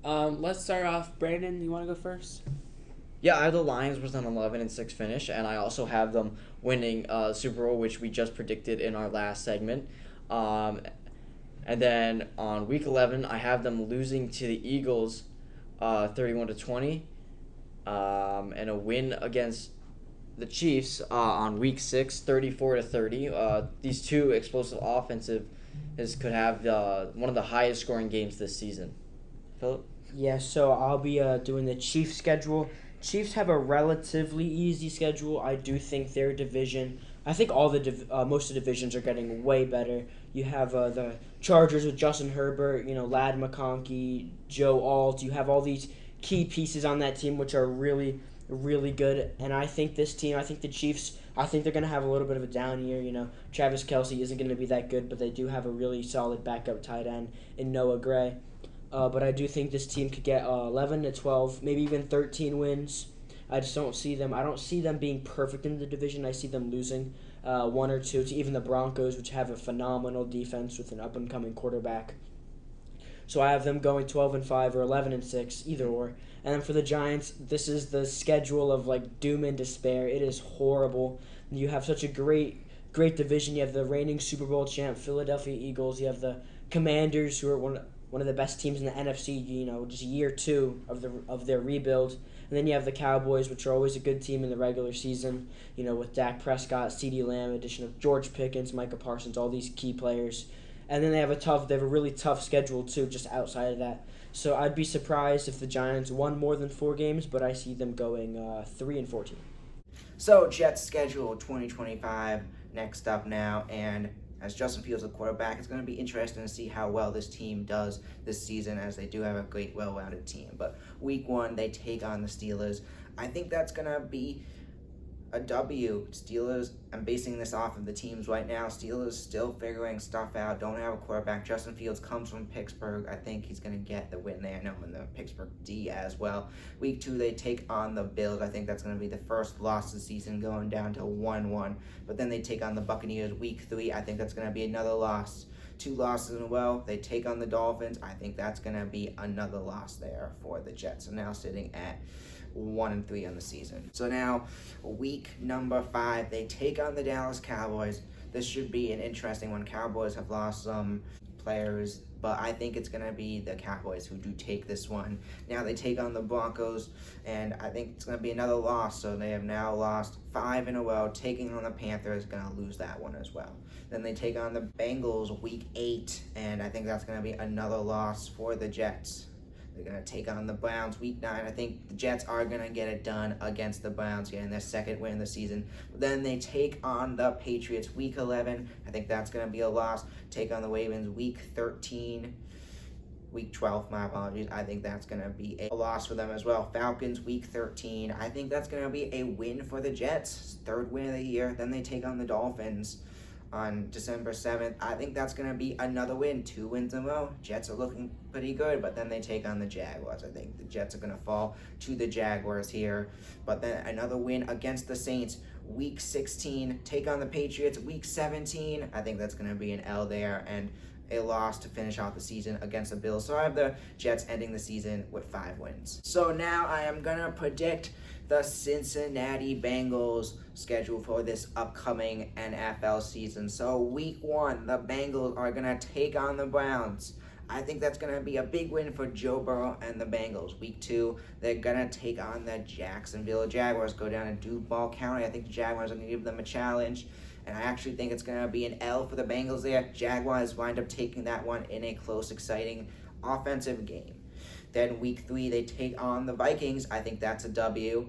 Let's start off. Brandon, you want to go first? Yeah, I have the Lions with an 11-6 finish, and I also have them winning Super Bowl, which we just predicted in our last segment. And then on week 11, I have them losing to the Eagles 31-20, and a win against the Chiefs on week 6, 34-30. These two explosive offensive could have one of the highest scoring games this season. Phillip? Yeah, so I'll be doing the Chiefs schedule. Chiefs have a relatively easy schedule. I do think their division. I think all most of the divisions are getting way better. You have the Chargers with Justin Herbert, Ladd McConkey, Joe Alt. You have all these key pieces on that team which are really, really good. And I think this team, I think the Chiefs, I think they're going to have a little bit of a down year. Travis Kelce isn't going to be that good, but they do have a really solid backup tight end in Noah Gray. But I do think this team could get 11-12, maybe even 13 wins. I just don't see them. I don't see them being perfect in the division. I see them losing 1 or 2 to even the Broncos, which have a phenomenal defense with an up-and-coming quarterback. So I have them going 12-5 or 11-6, either or. And then for the Giants, this is the schedule of doom and despair. It is horrible. You have such a great division. You have the reigning Super Bowl champ Philadelphia Eagles. You have the Commanders, who are one of the best teams in the NFC. Just year 2 of their rebuild. And then you have the Cowboys, which are always a good team in the regular season, with Dak Prescott, CeeDee Lamb, addition of George Pickens, Micah Parsons, all these key players. And then they have a really tough schedule too, just outside of that. So I'd be surprised if the Giants won more than 4 games, but I see them going 3-14. So Jets schedule 2025 next up now, and as Justin Fields the quarterback, it's going to be interesting to see how well this team does this season, as they do have a great, well-rounded team. But week 1, they take on the Steelers. I think that's going to be a W. Steelers, I'm basing this off of the teams right now. Steelers still figuring stuff out, don't have a quarterback. Justin Fields comes from Pittsburgh. I think he's going to get the win there. No, in the Pittsburgh D as well. Week 2, they take on the Bills. I think that's going to be the first loss of the season, going down to 1-1. But then they take on the Buccaneers. Week 3, I think that's going to be another loss. 2 losses in a row. They take on the Dolphins. I think that's going to be another loss there for the Jets. So now sitting at 1-3 on the season. So now, week number 5, they take on the Dallas Cowboys. This should be an interesting one. Cowboys have lost some players, but I think it's going to be the Cowboys who do take this one. Now they take on the Broncos, and I think it's going to be another loss. So they have now lost 5 in a row. Taking on the Panthers, going to lose that one as well. Then they take on the Bengals week 8, and I think that's going to be another loss for the Jets. They're going to take on the Browns week 9. I think the Jets are going to get it done against the Browns, getting their second win of the season. Then they take on the Patriots week 11. I think that's going to be a loss. Take on the Ravens week 13. Week 12, my apologies. I think that's going to be a loss for them as well. Falcons week 13. I think that's going to be a win for the Jets. Third win of the year. Then they take on the Dolphins on December 7th. I think that's going to be another win. 2 wins in a row. Jets are looking pretty good, but then they take on the Jaguars. I think the Jets are going to fall to the Jaguars here. But then another win against the Saints. Week 16, take on the Patriots. Week 17, I think that's going to be an L there, and a loss to finish out the season against the Bills. So I have the Jets ending the season with 5 wins. So now I am going to predict the Cincinnati Bengals schedule for this upcoming NFL season. So week 1, the Bengals are going to take on the Browns. I think that's going to be a big win for Joe Burrow and the Bengals. Week 2, they're going to take on the Jacksonville Jaguars, go down to Duval County. I think the Jaguars are going to give them a challenge, and I actually think it's going to be an L for the Bengals there. Jaguars wind up taking that one in a close, exciting offensive game. Then week 3, they take on the Vikings. I think that's a W.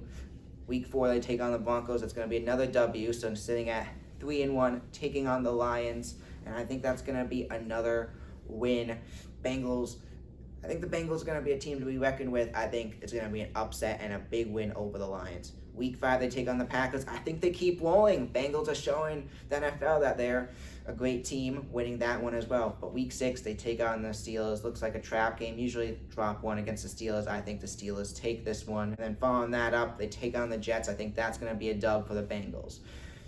Week 4, they take on the Broncos. It's going to be another W, so I'm sitting at 3-1, taking on the Lions, and I think that's going to be another win. Bengals, I think the Bengals are going to be a team to be reckoned with. I think it's going to be an upset and a big win over the Lions. Week 5, they take on the Packers. I think they keep rolling. Bengals are showing the NFL that they're a great team, winning that one as well. But week 6, they take on the Steelers. Looks like a trap game. Usually drop one against the Steelers. I think the Steelers take this one. And then following that up, they take on the Jets. I think that's going to be a dub for the Bengals.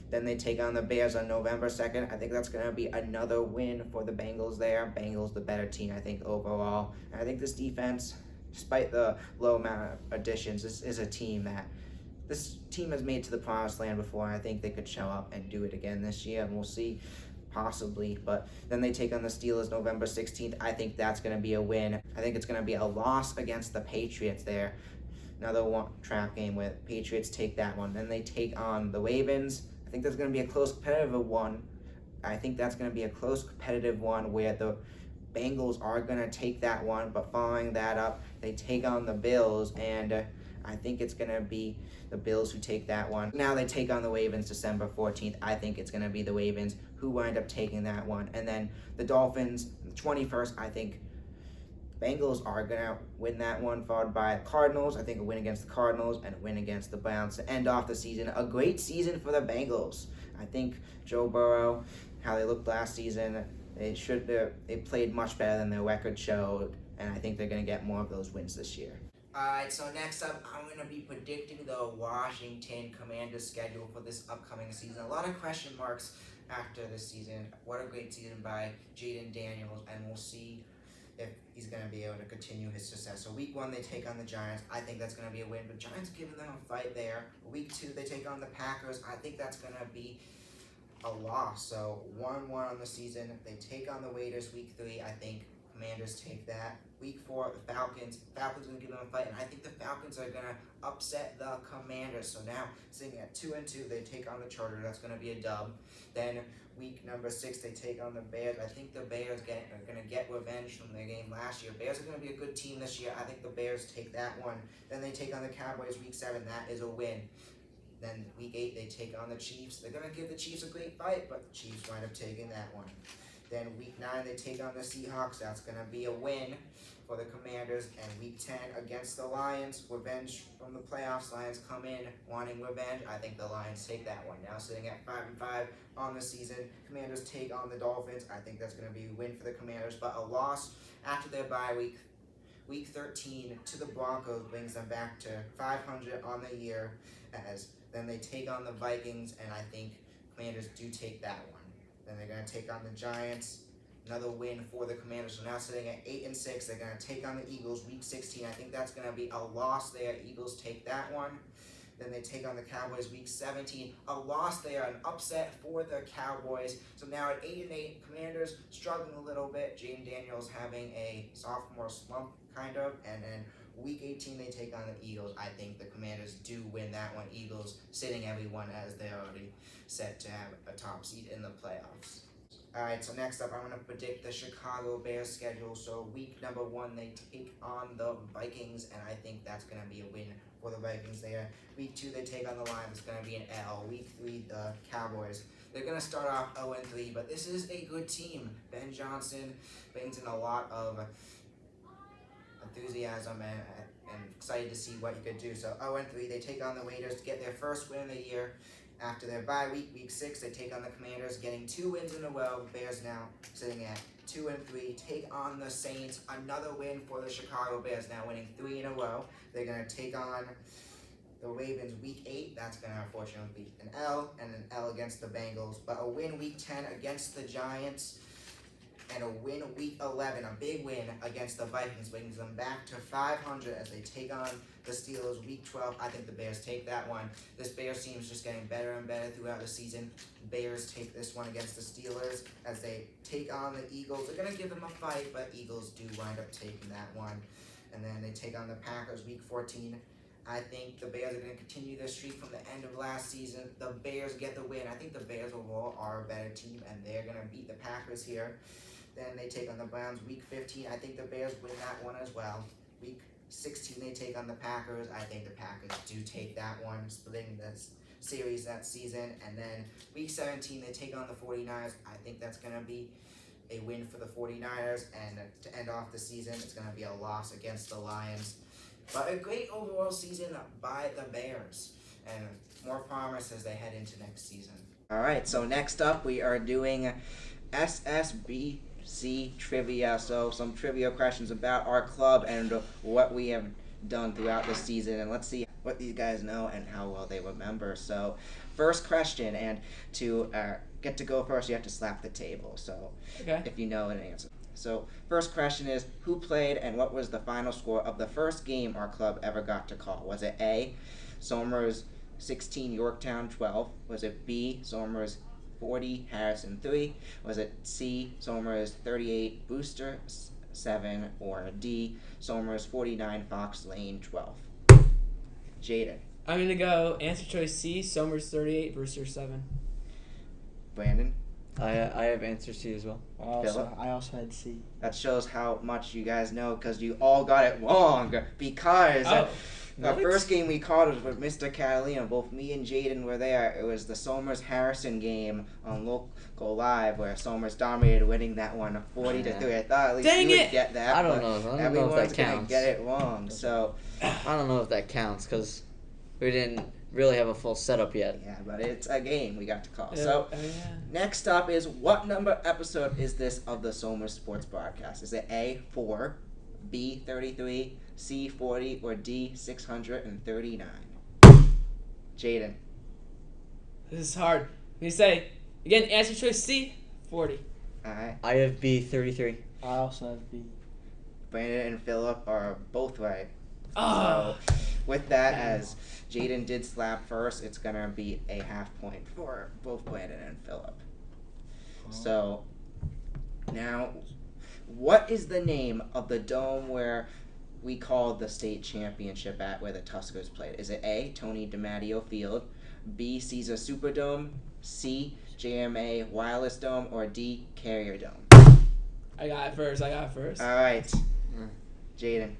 Then they take on the Bears on November 2nd. I think that's going to be another win for the Bengals there. Bengals the better team, I think, overall. And I think this defense, despite the low amount of additions, this is a team that this team has made to the promised land before, and I think they could show up and do it again this year, and we'll see, possibly. But then they take on the Steelers November 16th. I think that's going to be a win. I think it's going to be a loss against the Patriots there. Another one trap game where Patriots take that one. Then they take on the Ravens. I think that's going to be a close competitive one. I think that's going to be a close competitive one where the Bengals are going to take that one, but following that up, they take on the Bills, and I think it's going to be the Bills who take that one. Now they take on the Ravens December 14th. I think it's going to be the Ravens who wind up taking that one. And then the Dolphins, the 21st, I think Bengals are going to win that one, followed by Cardinals. I think a win against the Cardinals and a win against the Browns to end off the season. A great season for the Bengals. I think Joe Burrow, how they looked last season, they played much better than their record showed, and I think they're going to get more of those wins this year. Alright, so next up, I'm going to be predicting the Washington Commanders schedule for this upcoming season. A lot of question marks after this season. What a great season by Jayden Daniels, and we'll see if he's going to be able to continue his success. So week 1, they take on the Giants. I think that's going to be a win, but Giants giving them a fight there. Week 2, they take on the Packers. I think that's going to be a loss. So 1-1 on the season. They take on the Raiders week 3. I think Commanders take that. Week 4, the Falcons. Falcons going to give them a fight, and I think the Falcons are going to upset the Commanders. So now, sitting at 2-2, they take on the Chargers. That's going to be a dub. Then week number 6, they take on the Bears. I think the Bears are going to get revenge from their game last year. Bears are going to be a good team this year. I think the Bears take that one. Then they take on the Cowboys week 7. That is a win. Then week 8, they take on the Chiefs. They're going to give the Chiefs a great fight, but the Chiefs wind up taking that one. Then week 9, they take on the Seahawks. That's going to be a win for the Commanders. And week 10 against the Lions, revenge from the playoffs. Lions come in wanting revenge. I think the Lions take that one. Now sitting at 5-5 on the season. Commanders take on the Dolphins. I think that's going to be a win for the Commanders, but a loss after their bye week. Week 13 to the Broncos brings them back to 500 on the year. As then they take on the Vikings, and I think Commanders do take that one. Then they're going to take on the Giants. Another win for the Commanders. So now sitting at 8-6, they're going to take on the Eagles week 16. I think that's going to be a loss there. Eagles take that one. Then they take on the Cowboys week 17. A loss there, an upset for the Cowboys. So now at 8-8, Commanders struggling a little bit. Jayden Daniels having a sophomore slump, kind of. And then week 18, they take on the Eagles. I think the Commanders do win that one. Eagles sitting everyone as they're already set to have a top seed in the playoffs. Alright, so next up, I'm going to predict the Chicago Bears schedule. So week number 1, they take on the Vikings, and I think that's going to be a win for the Vikings there. Week 2, they take on the Lions. It's going to be an L. Week 3, the Cowboys. They're going to start off 0-3, but this is a good team. Ben Johnson brings in a lot of enthusiasm and excited to see what he could do. So 0-3, they take on the Raiders to get their first win of the year. After their bye week, week 6, they take on the Commanders, getting 2 wins in a row. The Bears now sitting at 2-3. Take on the Saints, another win for the Chicago Bears, now winning 3 in a row. They're going to take on the Ravens week 8. That's going to unfortunately be an L, and an L against the Bengals. But a win week 10 against the Giants, and a win week 11, a big win against the Vikings, brings them back to 500 as they take on the Steelers week 12. I think the Bears take that one. This Bears team is just getting better and better throughout the season. Bears take this one against the Steelers as they take on the Eagles. They're going to give them a fight, but Eagles do wind up taking that one. And then they take on the Packers week 14. I think the Bears are going to continue their streak from the end of last season. The Bears get the win. I think the Bears overall are a better team, and they're going to beat the Packers here. Then they take on the Browns week 15. I think the Bears win that one as well. Week 16, they take on the Packers. I think the Packers do take that one, splitting this series that season. And then week 17, they take on the 49ers. I think that's going to be a win for the 49ers. And to end off the season, it's going to be a loss against the Lions. But a great overall season by the Bears. And more promise as they head into next season. All right, so next up, we are doing SSBC Trivia. So some trivia questions about our club and what we have done throughout the season, and let's see what these guys know and how well they remember. So first question, and to get to go first, you have to slap the table. So if you know an answer. So first question is, who played and what was the final score of the first game our club ever got to call? Was it A, Somers 16, Yorktown 12? Was it B, Somers 40, Harrison 3? Was it C, Somers 38, Booster 7? Or D, Somers 49, Fox Lane 12? Jayden. I'm going to go answer choice C, Somers 38, Brewster 7. Brandon. I have answer C as well. I also had C. That shows how much you guys know, because you all got it wrong. Because the first game we called was with Mr. Catalina. Both me and Jayden were there. It was the Somers-Harrison game on Local Live, where Somers dominated, winning that one 40-3. I thought at least you would get that. I don't know. I don't know if that counts. Gonna get it wrong. So I don't know if that counts because we didn't really have a full setup yet. Yeah, but it's a game we got to call. So next up is, what number episode is this of the Somers Sports Broadcast? Is it A, 4, B, 33, C, 40, or D, 639? Jayden. This is hard. You say, again, answer choice C, 40. Alright. I have B, 33. I also have B. Brandon and Phillip are both right. Oh. So with that, as Jayden did slap first, it's going to be a half point for both Brandon and Phillip. So now, what is the name of the dome where we called the state championship at, where the Tuskers played? Is it A, Tony DiMatteo Field, B, Caesar Superdome, C, JMA Wireless Dome, or D, Carrier Dome? I got it first. All right. Jayden.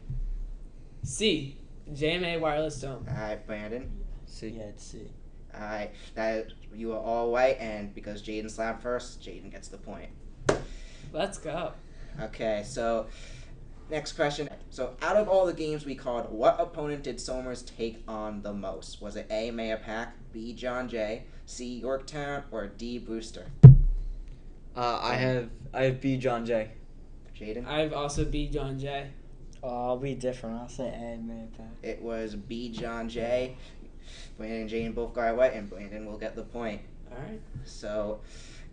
C, JMA Wireless Dome. All right, Brandon. C. Yeah, it's C. All right, that you are all right, and because Jayden slapped first, Jayden gets the point. Let's go. Okay, so next question. So out of all the games we called, what opponent did Somers take on the most? Was it A, Mayapack, B, John Jay, C, Yorktown, or D, Brewster? I have B, John Jay. Jayden? I have also B, John Jay. I'll be different. I'll say A, Mayapack. It was B, John Jay. Brandon and Jayden both got it right, and Brandon will get the point. All right. So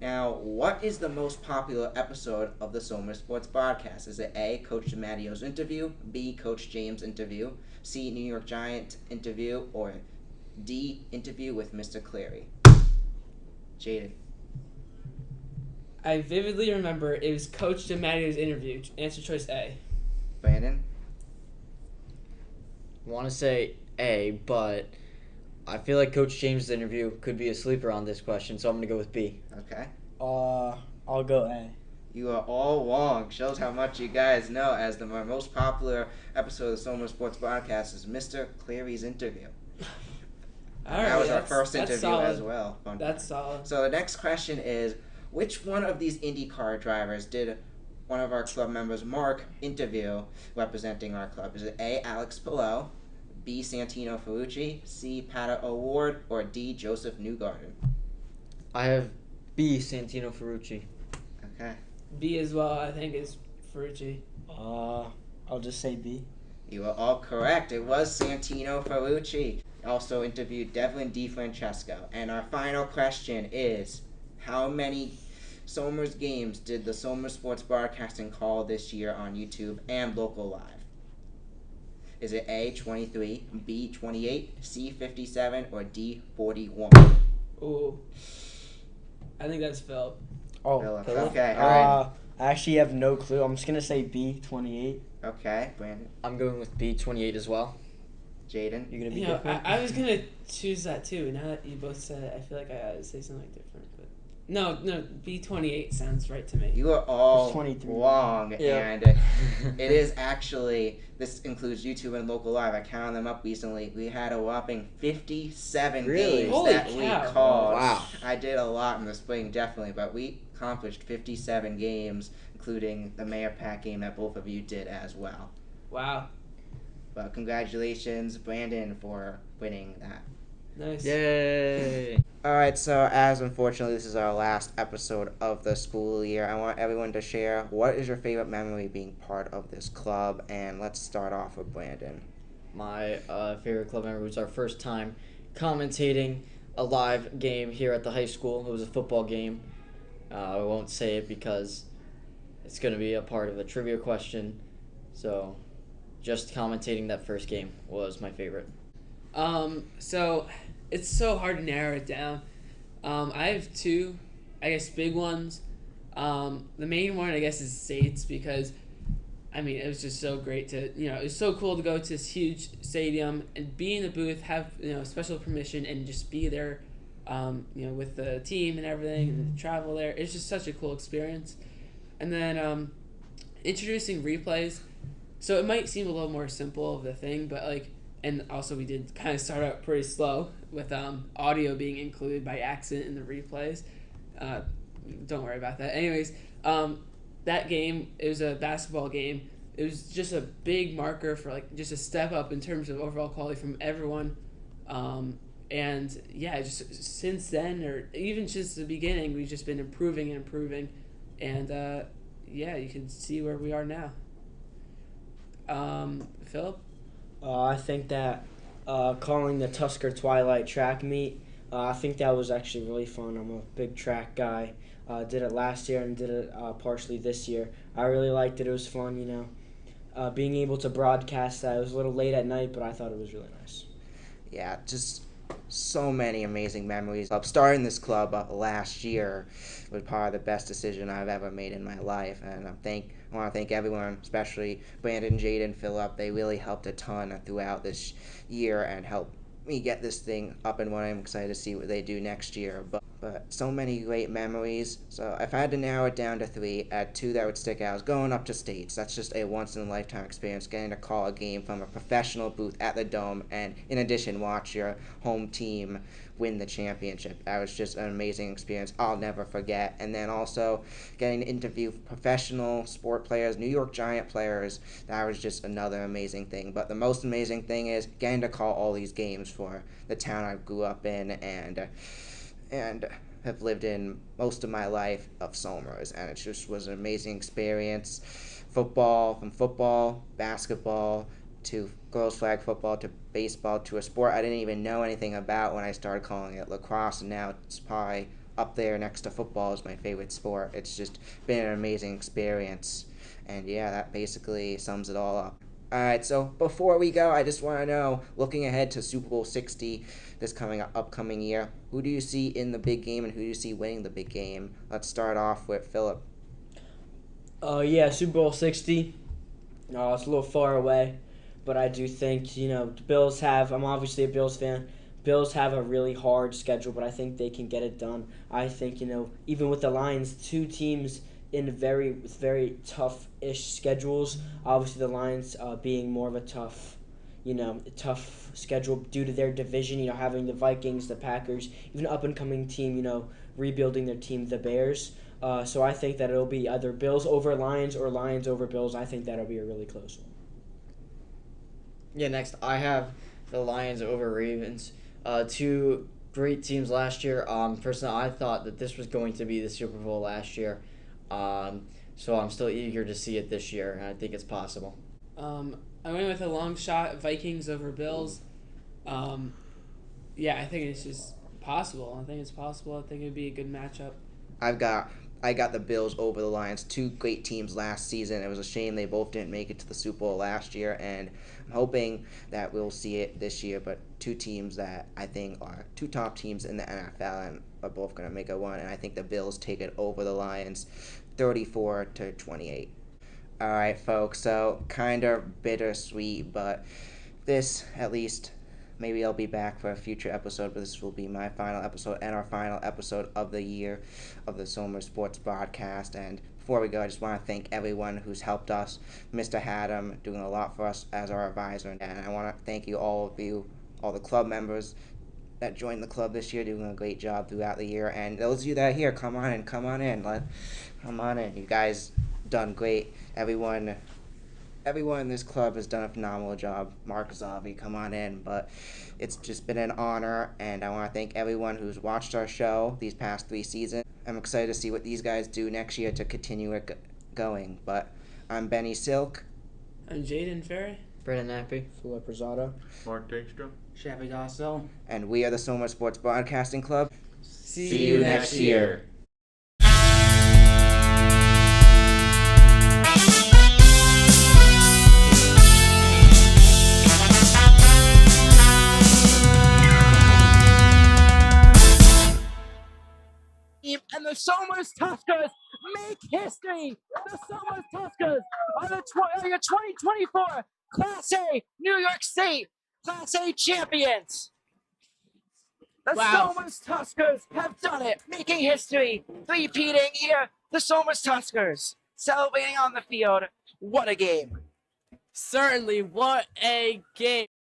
now, what is the most popular episode of the Somers Sports Broadcast? Is it A, Coach DiMatteo's interview, B, Coach James' interview, C, New York Giant interview, or D, interview with Mr. Cleary? Jayden. I vividly remember it was Coach DiMatteo's interview. Answer choice A. Brandon? Want to say A, but I feel like Coach James' interview could be a sleeper on this question, so I'm going to go with B. Okay. I'll go A. You are all wrong. Shows how much you guys know, as the most popular episode of the Somer Sports Podcast is Mr. Cleary's interview. That was our first interview solid. as well. Fun That's fact. solid. So the next question is, which one of these IndyCar drivers did one of our club members, Mark, interview representing our club? Is it A, Alex Pillow, B, Santino Ferrucci, C, Pata O'Ward, or D, Joseph Newgarden? I have B, Santino Ferrucci. Okay. B as well, I think, is Ferrucci. I'll just say B. You are all correct. It was Santino Ferrucci. Also interviewed Devlin DiFrancesco. And our final question is, how many Somers games did the Somer Sports Broadcasting call this year on YouTube and local live? Is it A, 23, B, 28, C, 57, or D, 41? Ooh. I think that's Phil. Oh, Phillip. Phillip? Okay, all right. I actually have no clue. I'm just gonna say B, 28. Okay, Brandon. I'm going with B, 28 as well. Jayden. You're gonna be You know, different. I was gonna choose that too. Now that you both said it, I feel like I gotta say something different. But no, B28 sounds right to me. You are all It's 23. wrong, Yeah. and it is actually, this includes YouTube and local live. I counted them up recently. We had a whopping 57 Really? games Holy that cow. we called. Wow. I did a lot in the spring, definitely, but we accomplished 57 games, including the Mayor Pack game that both of you did as well. Wow. But congratulations, Brandon, for winning that. Nice. Yay! Alright, so as unfortunately this is our last episode of the school year, I want everyone to share what is your favorite memory being part of this club, and let's start off with Brandon. My favorite club member was our first time commentating a live game here at the high school. It was a football game. I won't say it because it's going to be a part of a trivia question. So just commentating that first game was my favorite. So it's so hard to narrow it down. I have two, I guess, big ones. The main one, I guess, is States, because, I mean, it was just so great to, it was so cool to go to this huge stadium and be in the booth, have, special permission, and just be there, with the team and everything, and travel there. It's just such a cool experience. And then introducing replays. So it might seem a little more simple of the thing, but and also we did kind of start out pretty slow with audio being included by accident in the replays. Don't worry about that. Anyways, that game, it was a basketball game. It was just a big marker for just a step up in terms of overall quality from everyone. And yeah, just since then, or even since the beginning, we've just been improving and improving. And yeah, you can see where we are now. Phillip? I think that calling the Tusker Twilight track meet, I think that was actually really fun. I'm a big track guy. Did it last year and did it partially this year. I really liked it. It was fun, being able to broadcast that. It was a little late at night, but I thought it was really nice. Yeah, just so many amazing memories. Starting this club last year was probably the best decision I've ever made in my life, and I want to thank everyone, especially Brandon, Jayden, Phillip. They really helped a ton throughout this year and helped me get this thing up and running. I'm excited to see what they do next year. But so many great memories. So if I had to narrow it down to three, two that would stick out, I was going up to States. That's just a once-in-a-lifetime experience, getting to call a game from a professional booth at the Dome, and in addition, watch your home team win the championship. That was just an amazing experience I'll never forget. And then also getting to interview professional sport players, New York Giant players. That was just another amazing thing. But the most amazing thing is getting to call all these games for the town I grew up in and have lived in most of my life of Somers, and it just was an amazing experience. From football, basketball, to girls flag football, to baseball, to a sport I didn't even know anything about when I started calling it lacrosse, and now it's probably up there next to football as my favorite sport. It's just been an amazing experience, and yeah, that basically sums it all up. Alright, so before we go, I just want to know, looking ahead to Super Bowl 60 this upcoming year, who do you see in the big game and who do you see winning the big game? Let's start off with Phillip. Yeah, Super Bowl 60. It's a little far away, but I do think, the Bills I'm obviously a Bills fan, Bills have a really hard schedule, but I think they can get it done. I think, even with the Lions, two teams in very tough-ish schedules. Obviously, the Lions being more of a tough schedule due to their division, having the Vikings, the Packers, even an up-and-coming team, rebuilding their team, the Bears. So I think that it'll be either Bills over Lions or Lions over Bills. I think that'll be a really close one. Yeah, next I have the Lions over Ravens. Two great teams last year. Personally, I thought that this was going to be the Super Bowl last year. So I'm still eager to see it this year, and I think it's possible. I went with a long shot, Vikings over Bills. Yeah, I think it's just possible. I think it's possible. I think it'd be a good matchup. I got the Bills over the Lions. Two great teams last season. It was a shame they both didn't make it to the Super Bowl last year, and I'm hoping that we'll see it this year. But two teams that I think are two top teams in the NFL and are both going to make a run, and I think the Bills take it over the Lions 34-28. All right, folks, so kind of bittersweet, but this, at least, maybe I'll be back for a future episode, but this will be my final episode and our final episode of the year of the Somer Sports Broadcast. And before we go, I just want to thank everyone who's helped us. Mr. Haddam doing a lot for us as our advisor, and I want to thank all the club members that joined the club this year, doing a great job throughout the year. And those of you that are here, come on in. You guys done great. Everyone in this club has done a phenomenal job. Mark Zavi, come on in. But it's just been an honor, and I want to thank everyone who's watched our show these past 3 seasons. I'm excited to see what these guys do next year to continue it going. But I'm Benny Silk. I'm Jayden Ferry. Brandon Nappi. Phillip, Rosado. Mark Dagstrom. Shabby Gossel. And we are the Somer Sports Broadcasting Club. See you next year. And the Somers Tuskers make history. The Somers Tuskers are your 2024 Class A New York State Class A champions. The Somers Tuskers have done it, making history, repeating here. The Somers Tuskers celebrating on the field. What a game! Certainly, what a game.